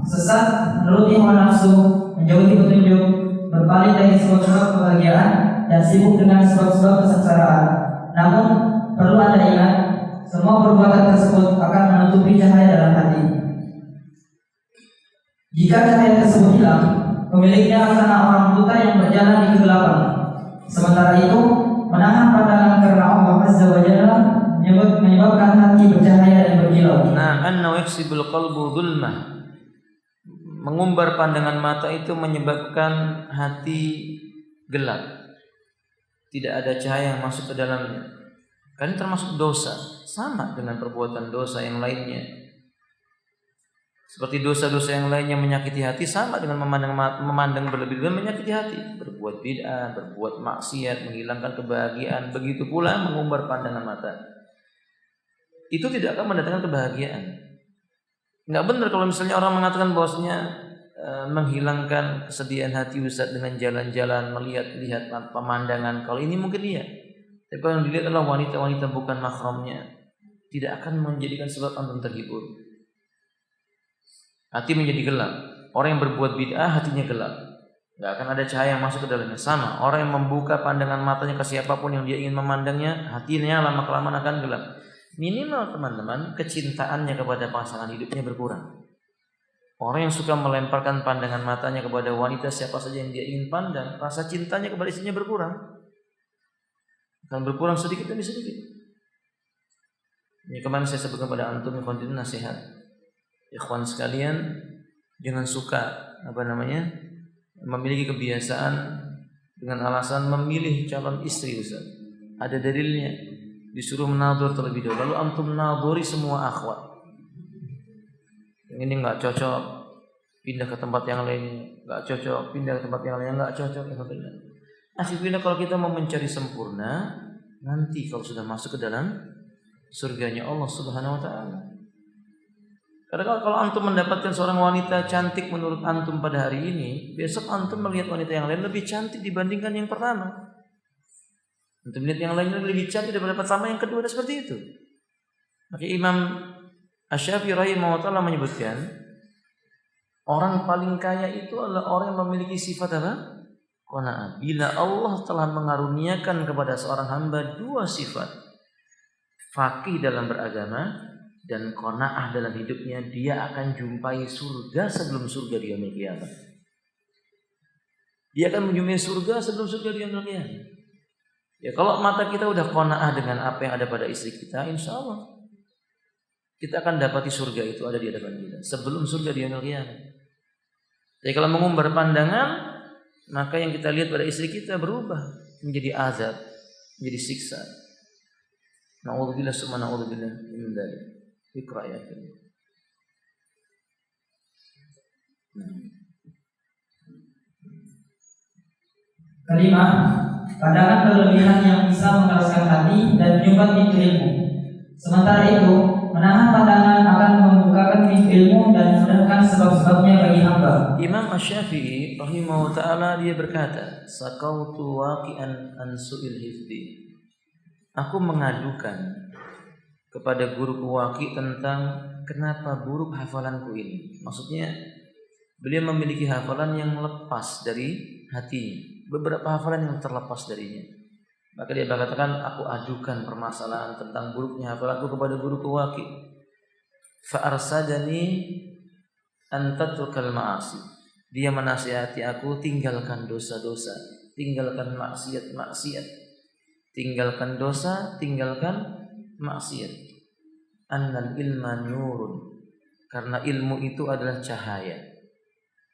sesat, menuruti hawa nafsu, menjauhi petunjuk, berpaling dari sebab-sebab kebahagiaan dan sibuk dengan sebab-sebab kesengsaraan. Namun perlu Anda ingat, semua perbuatan tersebut akan menutupi cahaya dalam hati. Jika cahaya tersebut hilang, pemiliknya akan orang buta yang berjalan di kegelapan. Sementara itu, menahan pandangan karena Allah Azza wa Jalla menyebabkan hati bercahaya dan berkilau. Anna yaksibul qalbu dhulmah. Mengumbar pandangan mata itu menyebabkan hati gelap. Tidak ada cahaya yang masuk ke dalamnya. Karena termasuk dosa, sama dengan perbuatan dosa yang lainnya. Seperti dosa-dosa yang lainnya menyakiti hati, sama dengan memandang berlebih-lebihan menyakiti hati. Berbuat bid'ah, berbuat maksiat, menghilangkan kebahagiaan. Begitu pula mengumbar pandangan mata. Itu tidak akan mendatangkan kebahagiaan. Nggak benar kalau misalnya orang mengatakan bahwasanya menghilangkan kesedihan hati Ustaz dengan jalan-jalan, melihat-lihat pemandangan. Kalau ini mungkin iya. Tapi kalau dilihat adalah wanita-wanita bukan mahramnya, tidak akan menjadikan sebab antum terhibur. Hati menjadi gelap. Orang yang berbuat bid'ah hatinya gelap. Tidak akan ada cahaya yang masuk ke dalamnya. Sama, orang yang membuka pandangan matanya ke siapapun yang dia ingin memandangnya, hatinya lama-kelamaan akan gelap. Minimal teman-teman, kecintaannya kepada pasangan hidupnya berkurang. Orang yang suka melemparkan pandangan matanya kepada wanita siapa saja yang dia ingin pandang, rasa cintanya kepada istrinya berkurang. Akan berkurang sedikit demi sedikit. Ini kemarin saya sebutkan pada antum ikhwan nasihat. Ikhwan sekalian, jangan suka memiliki kebiasaan dengan alasan memilih calon istri Ustaz. Ada dalilnya, disuruh menadhur terlebih dahulu, lalu antum nadhuri semua akhwat. Yang ini enggak cocok, pindah ke tempat yang lain, enggak cocok, pindah ke tempat yang lain, enggak cocok. Akhirnya kalau kita mau mencari sempurna, nanti kalau sudah masuk ke dalam surganya Allah Subhanahu wa taala. Karena kalau antum mendapatkan seorang wanita cantik menurut antum pada hari ini, besok antum melihat wanita yang lain lebih cantik dibandingkan yang pertama. Antum melihat yang lainnya lebih cantik daripada pertama, yang kedua, dan seperti itu. Maka Imam Asy-Syafi'i rahimahullah menyebutkan, orang paling kaya itu adalah orang yang memiliki sifat apa? Qanaah. Bila Allah telah mengaruniakan kepada seorang hamba dua sifat, faqih dalam beragama dan qanaah dalam hidupnya, dia akan jumpai surga sebelum surga di yaumil qiyamah. Dia akan menjumpai surga sebelum surga di yaumil qiyamah. Ya, kalau mata kita udah qanaah dengan apa yang ada pada istri kita, insya Allah kita akan dapati surga itu ada di hadapan kita sebelum surga di yaumil qiyamah. Jadi kalau mengumbar pandangan, maka yang kita lihat pada istri kita berubah menjadi azab, menjadi siksa. Na'udzubillah summa na'udzubillah min dzalik. Iqra ya. Kelima, pandangan berlebihan yang bisa mengeraskan hati dan menyumbat pintu ilmu. Sementara itu, menahan pandangan akan membukakan pintu ilmu dan memudahkan sebab-sebabnya bagi hamba. Imam Asy-Syafi'i rahimahullah ta'ala dia berkata, Sakautu waqi'an an su'il hifdi. Aku mengadukan kepada guruku Waqi' tentang kenapa buruk hafalanku ini. Maksudnya beliau memiliki hafalan yang lepas dari hati, beberapa hafalan yang terlepas darinya. Maka dia berkatakan, aku adukan permasalahan tentang buruknya hafalanku kepada guruku Waqi'. Fa arsadani an tatrukal ma'asi. Dia menasihati aku, tinggalkan dosa-dosa, tinggalkan maksiat-maksiat, tinggalkan dosa, tinggalkan maksiat. Annal ilma nurun, karena ilmu itu adalah cahaya,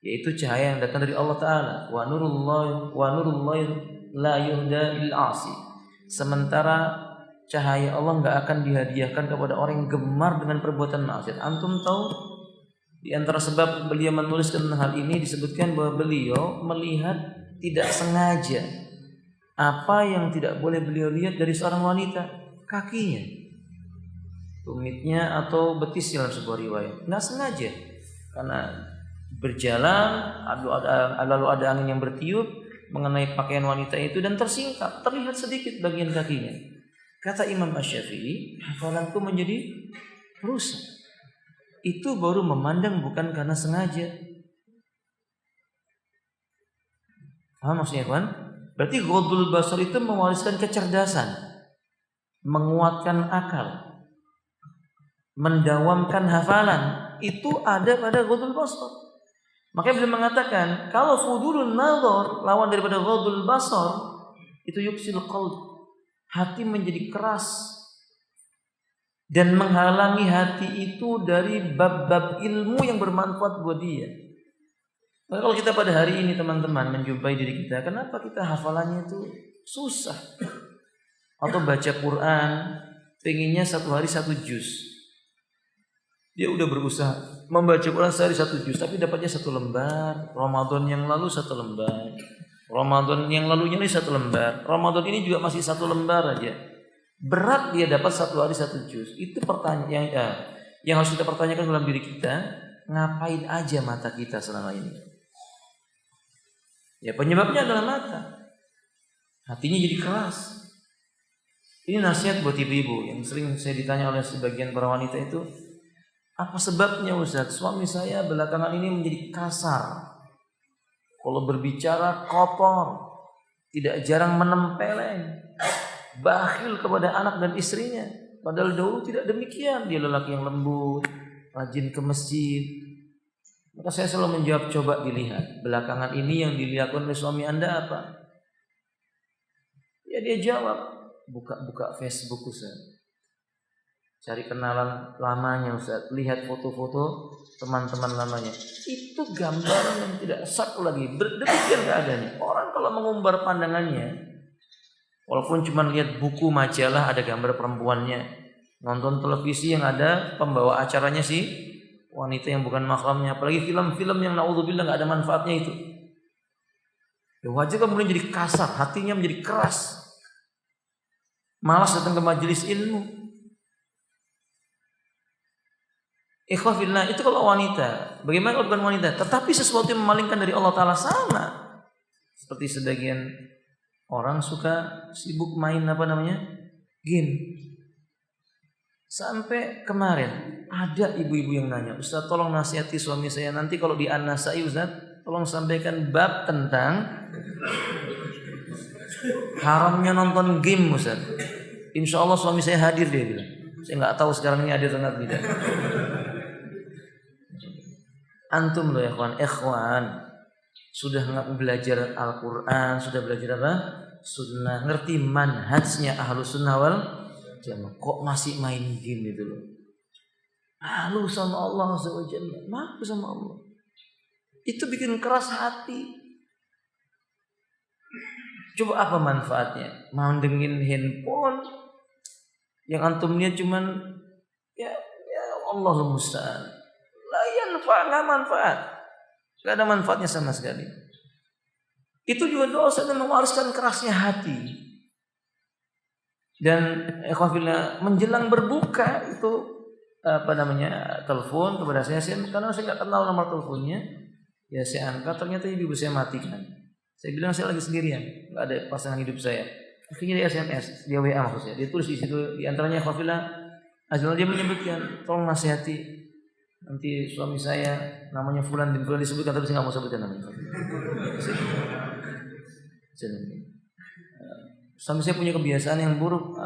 yaitu cahaya yang datang dari Allah Ta'ala. Wa nurullahi la yuhda il asi. Sementara cahaya Allah enggak akan dihadiahkan kepada orang yang gemar dengan perbuatan maksiat. Antum tahu di antara sebab beliau menuliskan hal ini disebutkan bahwa beliau melihat tidak sengaja apa yang tidak boleh beliau lihat dari seorang wanita, kakinya, tumitnya atau betisnya dalam sebuah riwayat. Nggak sengaja, karena berjalan lalu ada angin yang bertiup mengenai pakaian wanita itu dan tersingkap, terlihat sedikit bagian kakinya. Kata Imam Asy-Syafi'i, hafalanku menjadi rusak. Itu baru memandang bukan karena sengaja. Paham maksudnya kan? Berarti ghadul basar itu mewariskan kecerdasan, menguatkan akal, mendawamkan hafalan. Itu ada pada ghadul basar. Makanya beliau mengatakan, kalau fudulun nazar lawan daripada ghadul basar, itu yuksil qalb, hati menjadi keras dan menghalangi hati itu dari bab-bab ilmu yang bermanfaat buat dia. Maka kalau kita pada hari ini teman-teman menjumpai diri kita, kenapa kita hafalannya itu susah? Atau baca Quran pengennya satu hari 1 juz. Dia udah berusaha membaca Quran sehari 1 juz, tapi dapatnya 1 lembar. Ramadan yang lalu 1 lembar. Ramadan yang lalunya ini 1 lembar. Ramadan ini juga masih 1 lembar aja. Berat dia dapat 1 hari 1 juz. Itu pertanyaan yang harus kita pertanyakan dalam diri kita. ngapain aja mata kita selama ini? Ya penyebabnya adalah mata. Hatinya jadi keras. Ini nasihat buat ibu-ibu yang sering saya ditanya oleh sebagian para wanita itu, apa sebabnya Ustaz? Suami saya belakangan ini menjadi kasar. Kalau berbicara kotor, tidak jarang menempeleng, bakhil kepada anak dan istrinya. Padahal dahulu tidak demikian. Dia lelaki yang lembut, rajin ke masjid. Maka saya selalu menjawab, coba dilihat belakangan ini yang dilakukan oleh suami Anda apa? Ya dia jawab, buka Facebook Ustaz. Cari kenalan lamanya Ustaz, lihat foto-foto teman-teman lamanya. Itu gambaran yang tidak sak lagi. Demikian keadaannya. Orang kalau mengumbar pandangannya, walaupun cuma lihat buku majalah ada gambar perempuannya, nonton televisi yang ada pembawa acaranya sih wanita yang bukan mahramnya, apalagi film-film yang naudzubillah nggak ada manfaatnya itu. Ya wajah kemudian jadi kasar, hatinya menjadi keras, malas datang ke majelis ilmu. Ikhwafillah, itu kalau wanita. Bagaimana kalau bukan wanita? Tetapi sesuatu yang memalingkan dari Allah Ta'ala sama. Seperti sebagian orang suka sibuk main game. Sampai kemarin ada ibu-ibu yang nanya, Ustaz tolong nasihati suami saya nanti kalau di An-Nasai Ustaz, tolong sampaikan bab tentang haramnya nonton game Ustaz. Insya Allah suami saya hadir, dia bilang. Saya nggak tahu sekarang ini hadir atau tidak. Antum loh ya ikhwan, sudah belajar Al-Quran, sudah belajar apa? Sunnah, ngerti manhajnya Ahlus Sunnah wal Jamaah, kok masih main game gitu loh. Malu sama Allah Azza wa Jalla, malu sama Allah. Itu bikin keras hati. Coba apa manfaatnya? Mandengin handphone yang antum lihat cuman ya Allahul musta'an. La yanfa', enggak manfaat. Enggak ada manfaatnya sama sekali. Itu juga dosa dan mewariskan kerasnya hati. Dan ikhwafillah, menjelang berbuka itu telepon kepada saya karena saya nggak kenal nomor teleponnya. Ya saya angkat, ternyata ibu saya matikan. Saya bilang saya lagi sendirian, nggak ada pasangan hidup saya. Akhirnya dia SMS, dia WA maksudnya. Dia tulis di situ, di antaranya ikhwafillah, dia menyebutkan, tolong nasihati nanti suami saya namanya Fulan bin Fulan, disebutkan tapi saya nggak mau sebutkan namanya. Suami saya punya kebiasaan yang buruk.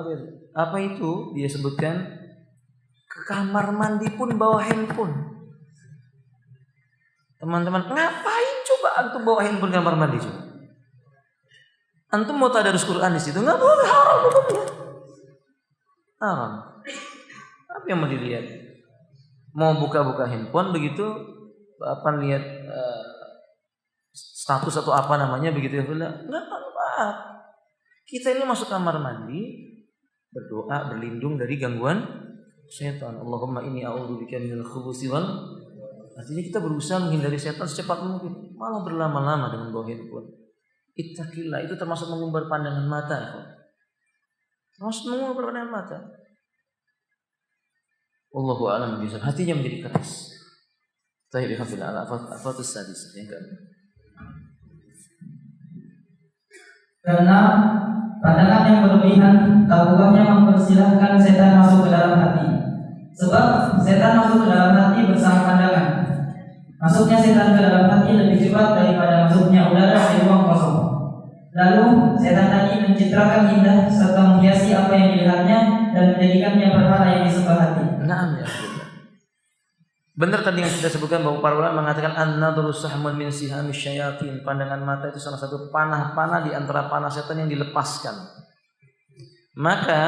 Apa itu? Dia sebutkan, ke kamar mandi pun bawa handphone. Teman-teman, ngapain coba antum bawa handphone ke kamar mandi coba? Antum mau tadarus Quran di situ? Nggak boleh, haram hukumnya. Haram. Apa yang mau dilihat? Mau buka-buka handphone begitu, apa lihat status atau apa namanya begitu ya? Nggak apa-apa. Kita ini masuk kamar mandi, berdoa, berlindung dari gangguan setan. Allahumma inni a'udzubika minal khubuthi wal. Artinya kita berusaha menghindari setan secepat mungkin. Malah berlama-lama dengan bawa handphone. Ittaqillah, itu termasuk mengumbar pandangan mata. Termasuk mengumbar pandangan mata. Wallahu a'lam bishawab. Hatinya menjadi keras. Tayyib hafizah al-afatus sadis. Yang kedua. Karena pandangan yang berlebihan tak ubahnya mempersilahkan setan masuk ke dalam hati. Sebab setan masuk ke dalam hati bersama pandangan. Masuknya setan ke dalam hati lebih cepat daripada masuknya udara di ruang kosong. Lalu setan tadi mencitrakan indah serta menghiasi apa yang dilihatnya dan menjadikannya berhala yang disembah hati. Naam ya. Benar tadi yang sudah sebutkan bahwa para ulama mengatakan an-nadru sahmun min sihamis syayatin. Pandangan mata itu salah satu panah-panah di antara panah setan yang dilepaskan. Maka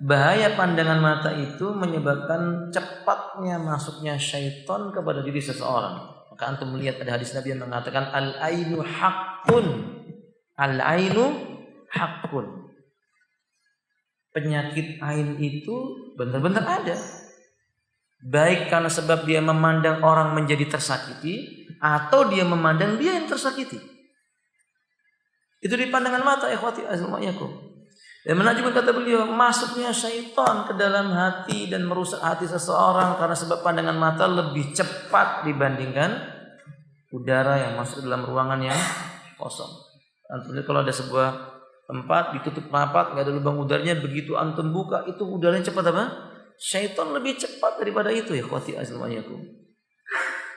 bahaya pandangan mata itu menyebabkan cepatnya masuknya syaitan kepada diri seseorang. Maka antum melihat ada hadis Nabi yang mengatakan al-ainu haqqun. Al-ainu haqqun. Penyakit ain itu benar-benar ada. Baik karena sebab dia memandang orang menjadi tersakiti, atau dia memandang dia yang tersakiti. Itu di pandangan mata, ikhwati azma'iyakum. Dan menakjubkan kata beliau, masuknya syaitan ke dalam hati dan merusak hati seseorang karena sebab pandangan mata lebih cepat dibandingkan udara yang masuk ke dalam ruangan yang kosong. Antum lihat kalau ada sebuah tempat ditutup rapat, nggak ada lubang udaranya, begitu antum buka itu udaranya cepat apa? Syaitan lebih cepat daripada itu ya khawati azmayakum.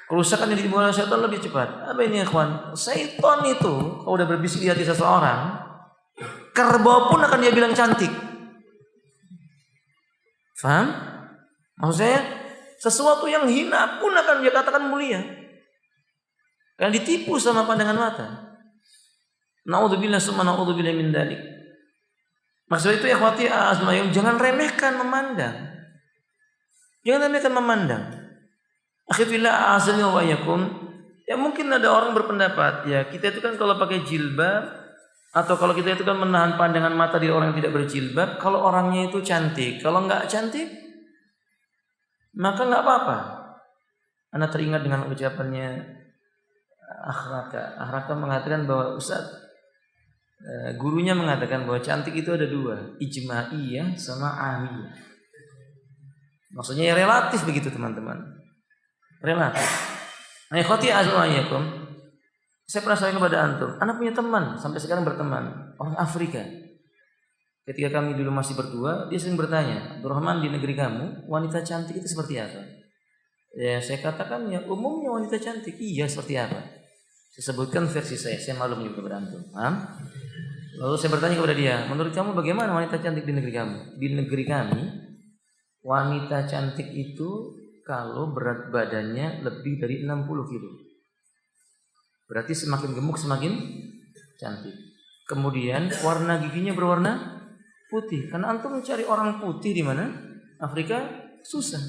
Kerusakan yang dimulai syaitan lebih cepat. Apa ini ya kawan? Syaitan itu kalau udah berbisik di hati seseorang, kerbau pun akan dia bilang cantik. Faham? Maksud saya, sesuatu yang hina pun akan dia katakan mulia. Karena ditipu sama pandangan mata. Na'udzubillah summa na'udzubillah min dzalik. Maksud itu ikhwati azmayum, jangan remehkan memandang. Jangan remehkan memandang. Akhirnya azani wa yakum. Ya mungkin ada orang berpendapat, ya kita itu kan kalau pakai jilbab atau kalau kita itu kan menahan pandangan mata di orang yang tidak berjilbab, kalau orangnya itu cantik, kalau enggak cantik maka enggak apa-apa. Ana teringat dengan ucapannya Akhraka mengatakan bahwa Ustaz, gurunya mengatakan bahwa cantik itu ada dua, ijma'iyah sama ahmiyah. Maksudnya ya relatif begitu teman-teman, relatif. Nah ikhwati azwajakum, saya pernah sampaikan kepada antum, anak punya teman sampai sekarang berteman, orang Afrika. Ketika kami dulu masih berdua, dia sering bertanya, Abdurrahman, di negeri kamu wanita cantik itu seperti apa? Ya saya katakan ya umumnya wanita cantik. Iya seperti apa? Saya sebutkan versi saya malu menyebut kepada antum. Lalu saya bertanya kepada dia, menurut kamu bagaimana wanita cantik di negeri kamu? Di negeri kami wanita cantik itu kalau berat badannya lebih dari 60 kilo. Berarti semakin gemuk semakin cantik. Kemudian warna giginya berwarna putih. Karena antum mencari orang putih di mana? Afrika susah.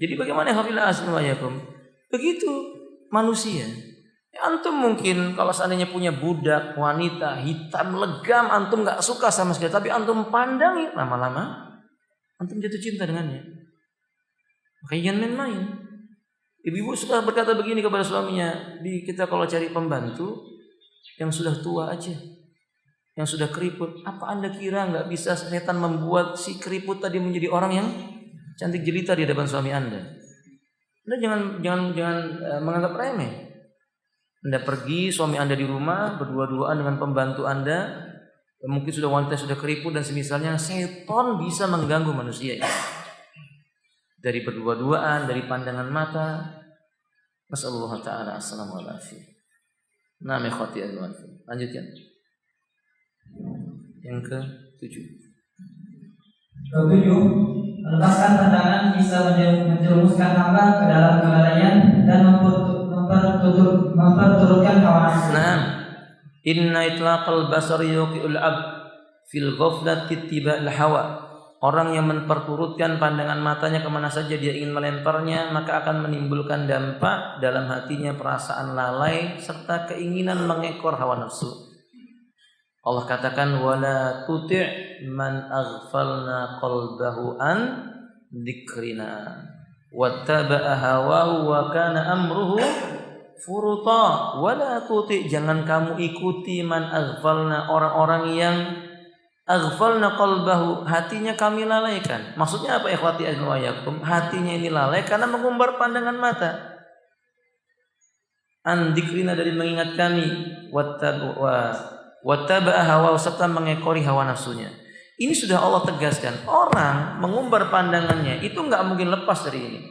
Jadi bagaimana hafillah asmayakum? Begitu manusia. Ya, antum mungkin kalau seandainya punya budak wanita hitam legam, antum nggak suka sama sekali. Tapi antum pandangi lama-lama, antum jatuh cinta dengannya. Makanya jangan main-main. Ibu-ibu suka berkata begini kepada suaminya, kita kalau cari pembantu yang sudah tua aja, yang sudah keriput, apa anda kira nggak bisa setan membuat si keriput tadi menjadi orang yang cantik jelita di hadapan suami anda? Anda jangan menganggap remeh. Anda pergi, suami anda di rumah berdua-duaan dengan pembantu anda, mungkin sudah wanita sudah keriput dan semisalnya, setan bisa mengganggu manusia ini. Dari berdua-duaan, dari pandangan mata. Nasallahu ta'ala assalamualaikum. Nami khati al-wafid. Lanjutkan. Yang ke-7. Ke-7, melepaskan pandangan bisa menjerumuskan hamba ke dalam kelalaian dan memperturutkan hawa nafsu. Nah, inna itlaqal basari yuqi'ul abd fil ghaflati ittiba'il hawa. Orang yang memperturutkan pandangan matanya kemana saja dia ingin melemparnya, maka akan menimbulkan dampak dalam hatinya perasaan lalai serta keinginan mengekor hawa nafsu. Allah katakan wala tuti' man aghfalna qalbahu an dzikrina wattaba'a hawahu wa kana amruhu furuta. Wala tuti', jangan kamu ikuti man aghfalna, orang-orang yang aghfalna qalbahu, hatinya kami lalaikan. Maksudnya apa ikhwati azwajakum? Hatinya ini lalai karena mengumbar pandangan mata. An dzikrina, dari mengingat kami, wattaba'a hawa, serta mengekori hawa nafsunya. Ini sudah Allah tegaskan. Orang mengumbar pandangannya itu enggak mungkin lepas dari ini.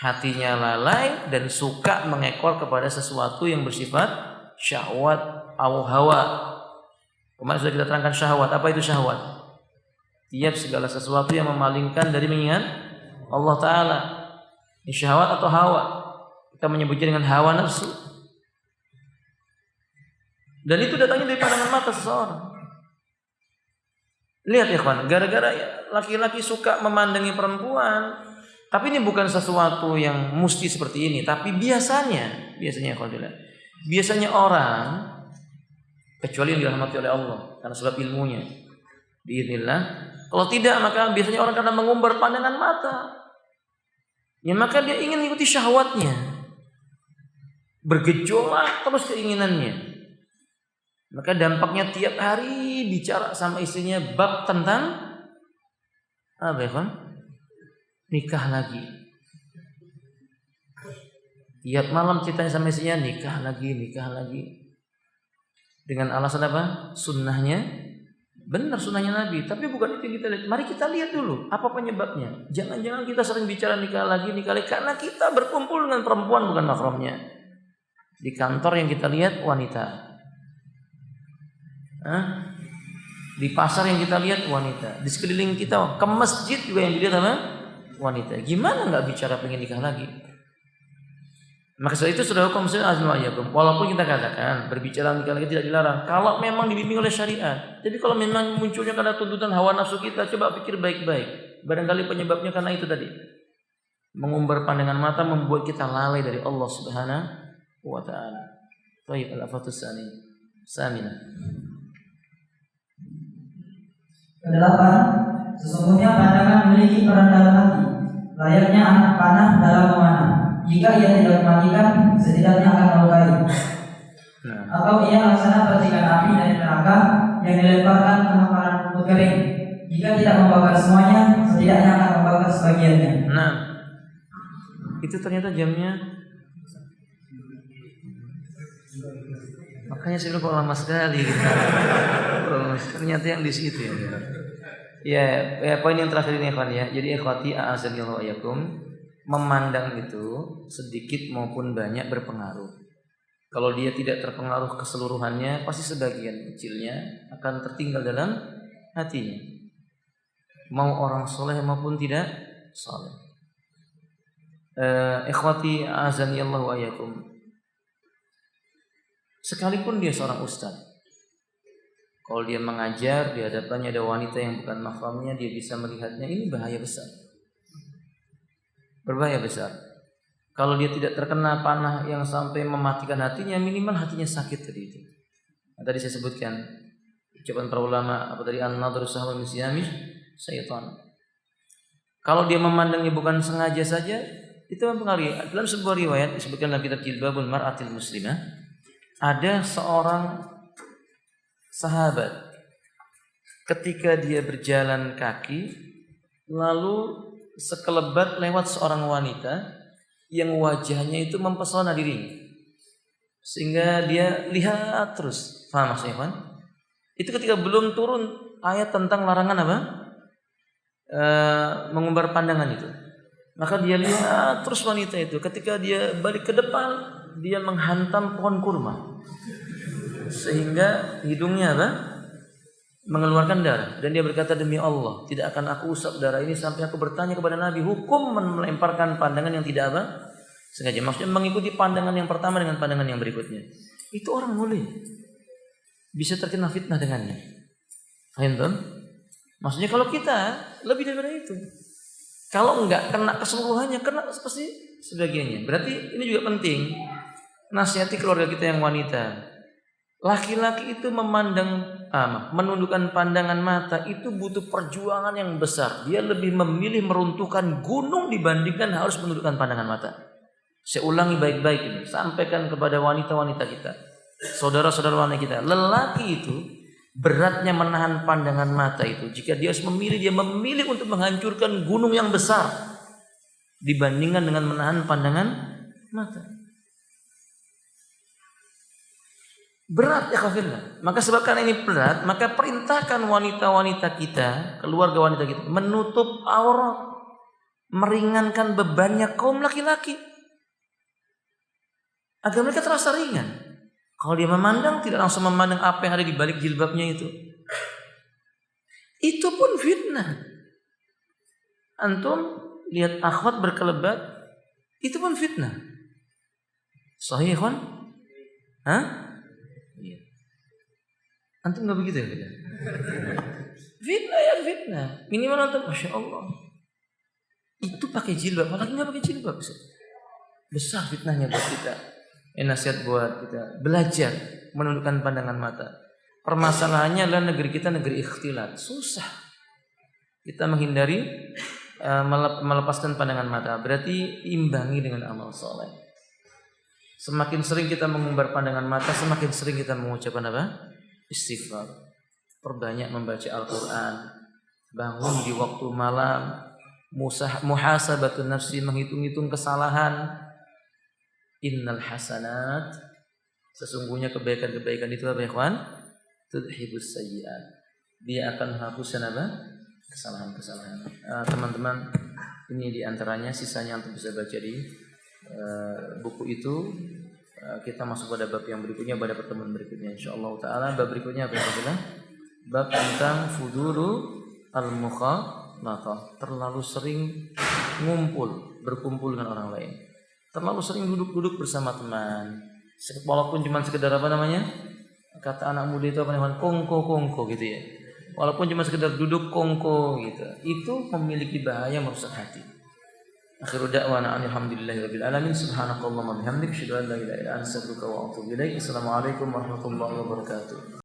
Hatinya lalai dan suka mengekor kepada sesuatu yang bersifat syahwat atau hawa. Kemarin sudah kita terangkan syahwat. Apa itu syahwat? Tiap segala sesuatu yang memalingkan dari mengingat Allah Ta'ala. Ini syahwat atau hawa. Kita menyebutnya dengan hawa nafsu. Dan itu datangnya dari pandangan mata seseorang. Lihat ya kawan, gara-gara laki-laki suka memandangi perempuan. Tapi ini bukan sesuatu yang mesti seperti ini. Tapi biasanya orang, kecuali yang dirahmati oleh Allah karena sebab ilmunya, biiznillah. Kalau tidak, maka biasanya orang karena mengumbar pandangan mata, ya maka dia ingin mengikuti syahwatnya, bergejolak terus keinginannya. Maka dampaknya tiap hari bicara sama istrinya bab tentang apa ya kan? Nikah lagi. Tiap malam ceritanya sama istrinya nikah lagi. Dengan alasan apa? Sunnahnya. Benar sunnahnya Nabi, tapi bukan itu yang kita lihat. Mari kita lihat dulu apa penyebabnya. Jangan-jangan kita sering bicara nikah lagi karena kita berkumpul dengan perempuan bukan mahramnya. Di kantor yang kita lihat wanita. Di pasar yang kita lihat wanita. Di sekeliling kita, ke masjid juga yang dilihat apa? Wanita. Gimana nggak bicara pengen nikah lagi? Maka itu sudah hukum azwajakum. Walaupun kita katakan berbicara nikah lagi tidak dilarang kalau memang dibimbing oleh syariat. Jadi kalau memang munculnya karena tuntutan hawa nafsu kita, coba pikir baik-baik. Barangkali penyebabnya karena itu tadi. Mengumbar pandangan mata membuat kita lalai dari Allah Subhanahu wa taala. Baik, al-afatus samina. Kedelapan, sesungguhnya pandangan memiliki peran dalam hati, layaknya anak panah dalam memanah. Jika ia tidak mematikan, setidaknya akan melukai. Atau ia laksana percikan api dari neraka yang dilemparkan ke hamparan rumput kering. Jika tidak membakar semuanya, setidaknya akan membakar sebagiannya. Nah, itu ternyata jamnya. Makanya saya kok lama sekali gitu. Ternyata yang di situ ya. Ya, poin yang terakhir ini ikhwan ya. Jadi ikhwati a'azanillahu wa iyyakum, memandang itu sedikit maupun banyak berpengaruh. Kalau dia tidak terpengaruh keseluruhannya, pasti sebagian kecilnya akan tertinggal dalam hatinya. Mau orang soleh maupun tidak soleh. Ikhwati a'azanillahu wa iyyakum, sekalipun dia seorang ustaz, kalau dia mengajar di hadapannya ada wanita yang bukan mahramnya, dia bisa melihatnya, ini bahaya besar. Berbahaya besar. Kalau dia tidak terkena panah yang sampai mematikan hatinya, minimal hatinya sakit tadi itu. Nah, tadi saya sebutkan ucapan para ulama apa tadi, an-nadru sahwa min siyami syaitan. Kalau dia memandangnya bukan sengaja saja, itu mempengaruhi. Dalam sebuah riwayat disebutkan dalam kitab Jilbabul Mar'atil Muslimah, ada seorang sahabat ketika dia berjalan kaki, lalu sekelebat lewat seorang wanita yang wajahnya itu mempesona dirinya, sehingga dia lihat terus. Faham maksudnya kan? Itu ketika belum turun ayat tentang larangan apa? Mengumbar pandangan itu. Maka dia lihat terus wanita itu. Ketika dia balik ke depan, dia menghantam pohon kurma sehingga hidungnya apa? Mengeluarkan darah, dan dia berkata, demi Allah tidak akan aku usap darah ini sampai aku bertanya kepada Nabi hukum melemparkan pandangan yang tidak apa sengaja. Maksudnya mengikuti pandangan yang pertama dengan pandangan yang berikutnya. Itu orang mulia bisa terkena fitnah dengannya. Faham? Maksudnya kalau kita lebih daripada itu, kalau enggak kena keseluruhannya, kena pasti sebagiannya. Berarti ini juga penting, nasihati keluarga kita yang wanita. Laki-laki itu menundukkan pandangan mata itu butuh perjuangan yang besar. Dia lebih memilih meruntuhkan gunung dibandingkan harus menundukkan pandangan mata. Saya ulangi baik-baik ini, sampaikan kepada wanita-wanita kita, saudara-saudara wanita kita. Lelaki itu beratnya menahan pandangan mata itu. Jika dia harus memilih, dia memilih untuk menghancurkan gunung yang besar dibandingkan dengan menahan pandangan mata. Berat ya kafirlah. Maka sebab karena ini berat, maka perintahkan wanita-wanita kita, keluarga wanita kita, menutup aurat, meringankan bebannya kaum laki-laki, agar mereka terasa ringan. Kalau dia memandang, tidak langsung memandang apa yang ada di balik jilbabnya itu. Itu pun fitnah. Antum lihat akhwat berkelebat, itu pun fitnah. Sahih kan? Hah? Antum nggak begitu ya? Fitnah ya fitnah. Minimal antum, masya Allah, itu pakai jilbab, apalagi nggak pakai jilbab, besar fitnahnya buat kita. Nasihat buat kita belajar menundukkan pandangan mata. Permasalahannya adalah negeri kita negeri ikhtilat, susah kita menghindari melepaskan pandangan mata. Berarti imbangi dengan amal soleh. Semakin sering kita mengumbar pandangan mata, semakin sering kita mengucapkan apa? istighfar, perbanyak membaca Al-Quran, bangun di waktu malam, muhasabatun nafsi, menghitung-hitung kesalahan. Innal hasanat, sesungguhnya kebaikan-kebaikan itu apa ya kawan? Tudhibus sayyi'at, dia akan menghapuskan apa? Kesalahan-kesalahan. Teman-teman, ini diantaranya, sisanya untuk bisa baca di buku itu. Kita masuk pada bab yang berikutnya pada pertemuan berikutnya insyaallah taala. Bab berikutnya apa ya? Bab tentang fudulu al-mukhalatah, terlalu sering berkumpul dengan orang lain. Terlalu sering duduk-duduk bersama teman. Walaupun cuma sekedar apa namanya? Kata anak muda itu apa namanya? Kongko gitu ya. Walaupun cuma sekedar duduk kongko gitu. Itu memiliki bahaya merusak hati. Akhiru da'wana alhamdulillahirabbil alamin. Subhanakallahumma bihamdik, asyhadu an la ilaha illa anta, astaghfiruka wa atubu ilaik. Assalamualaikum warahmatullahi wabarakatuh.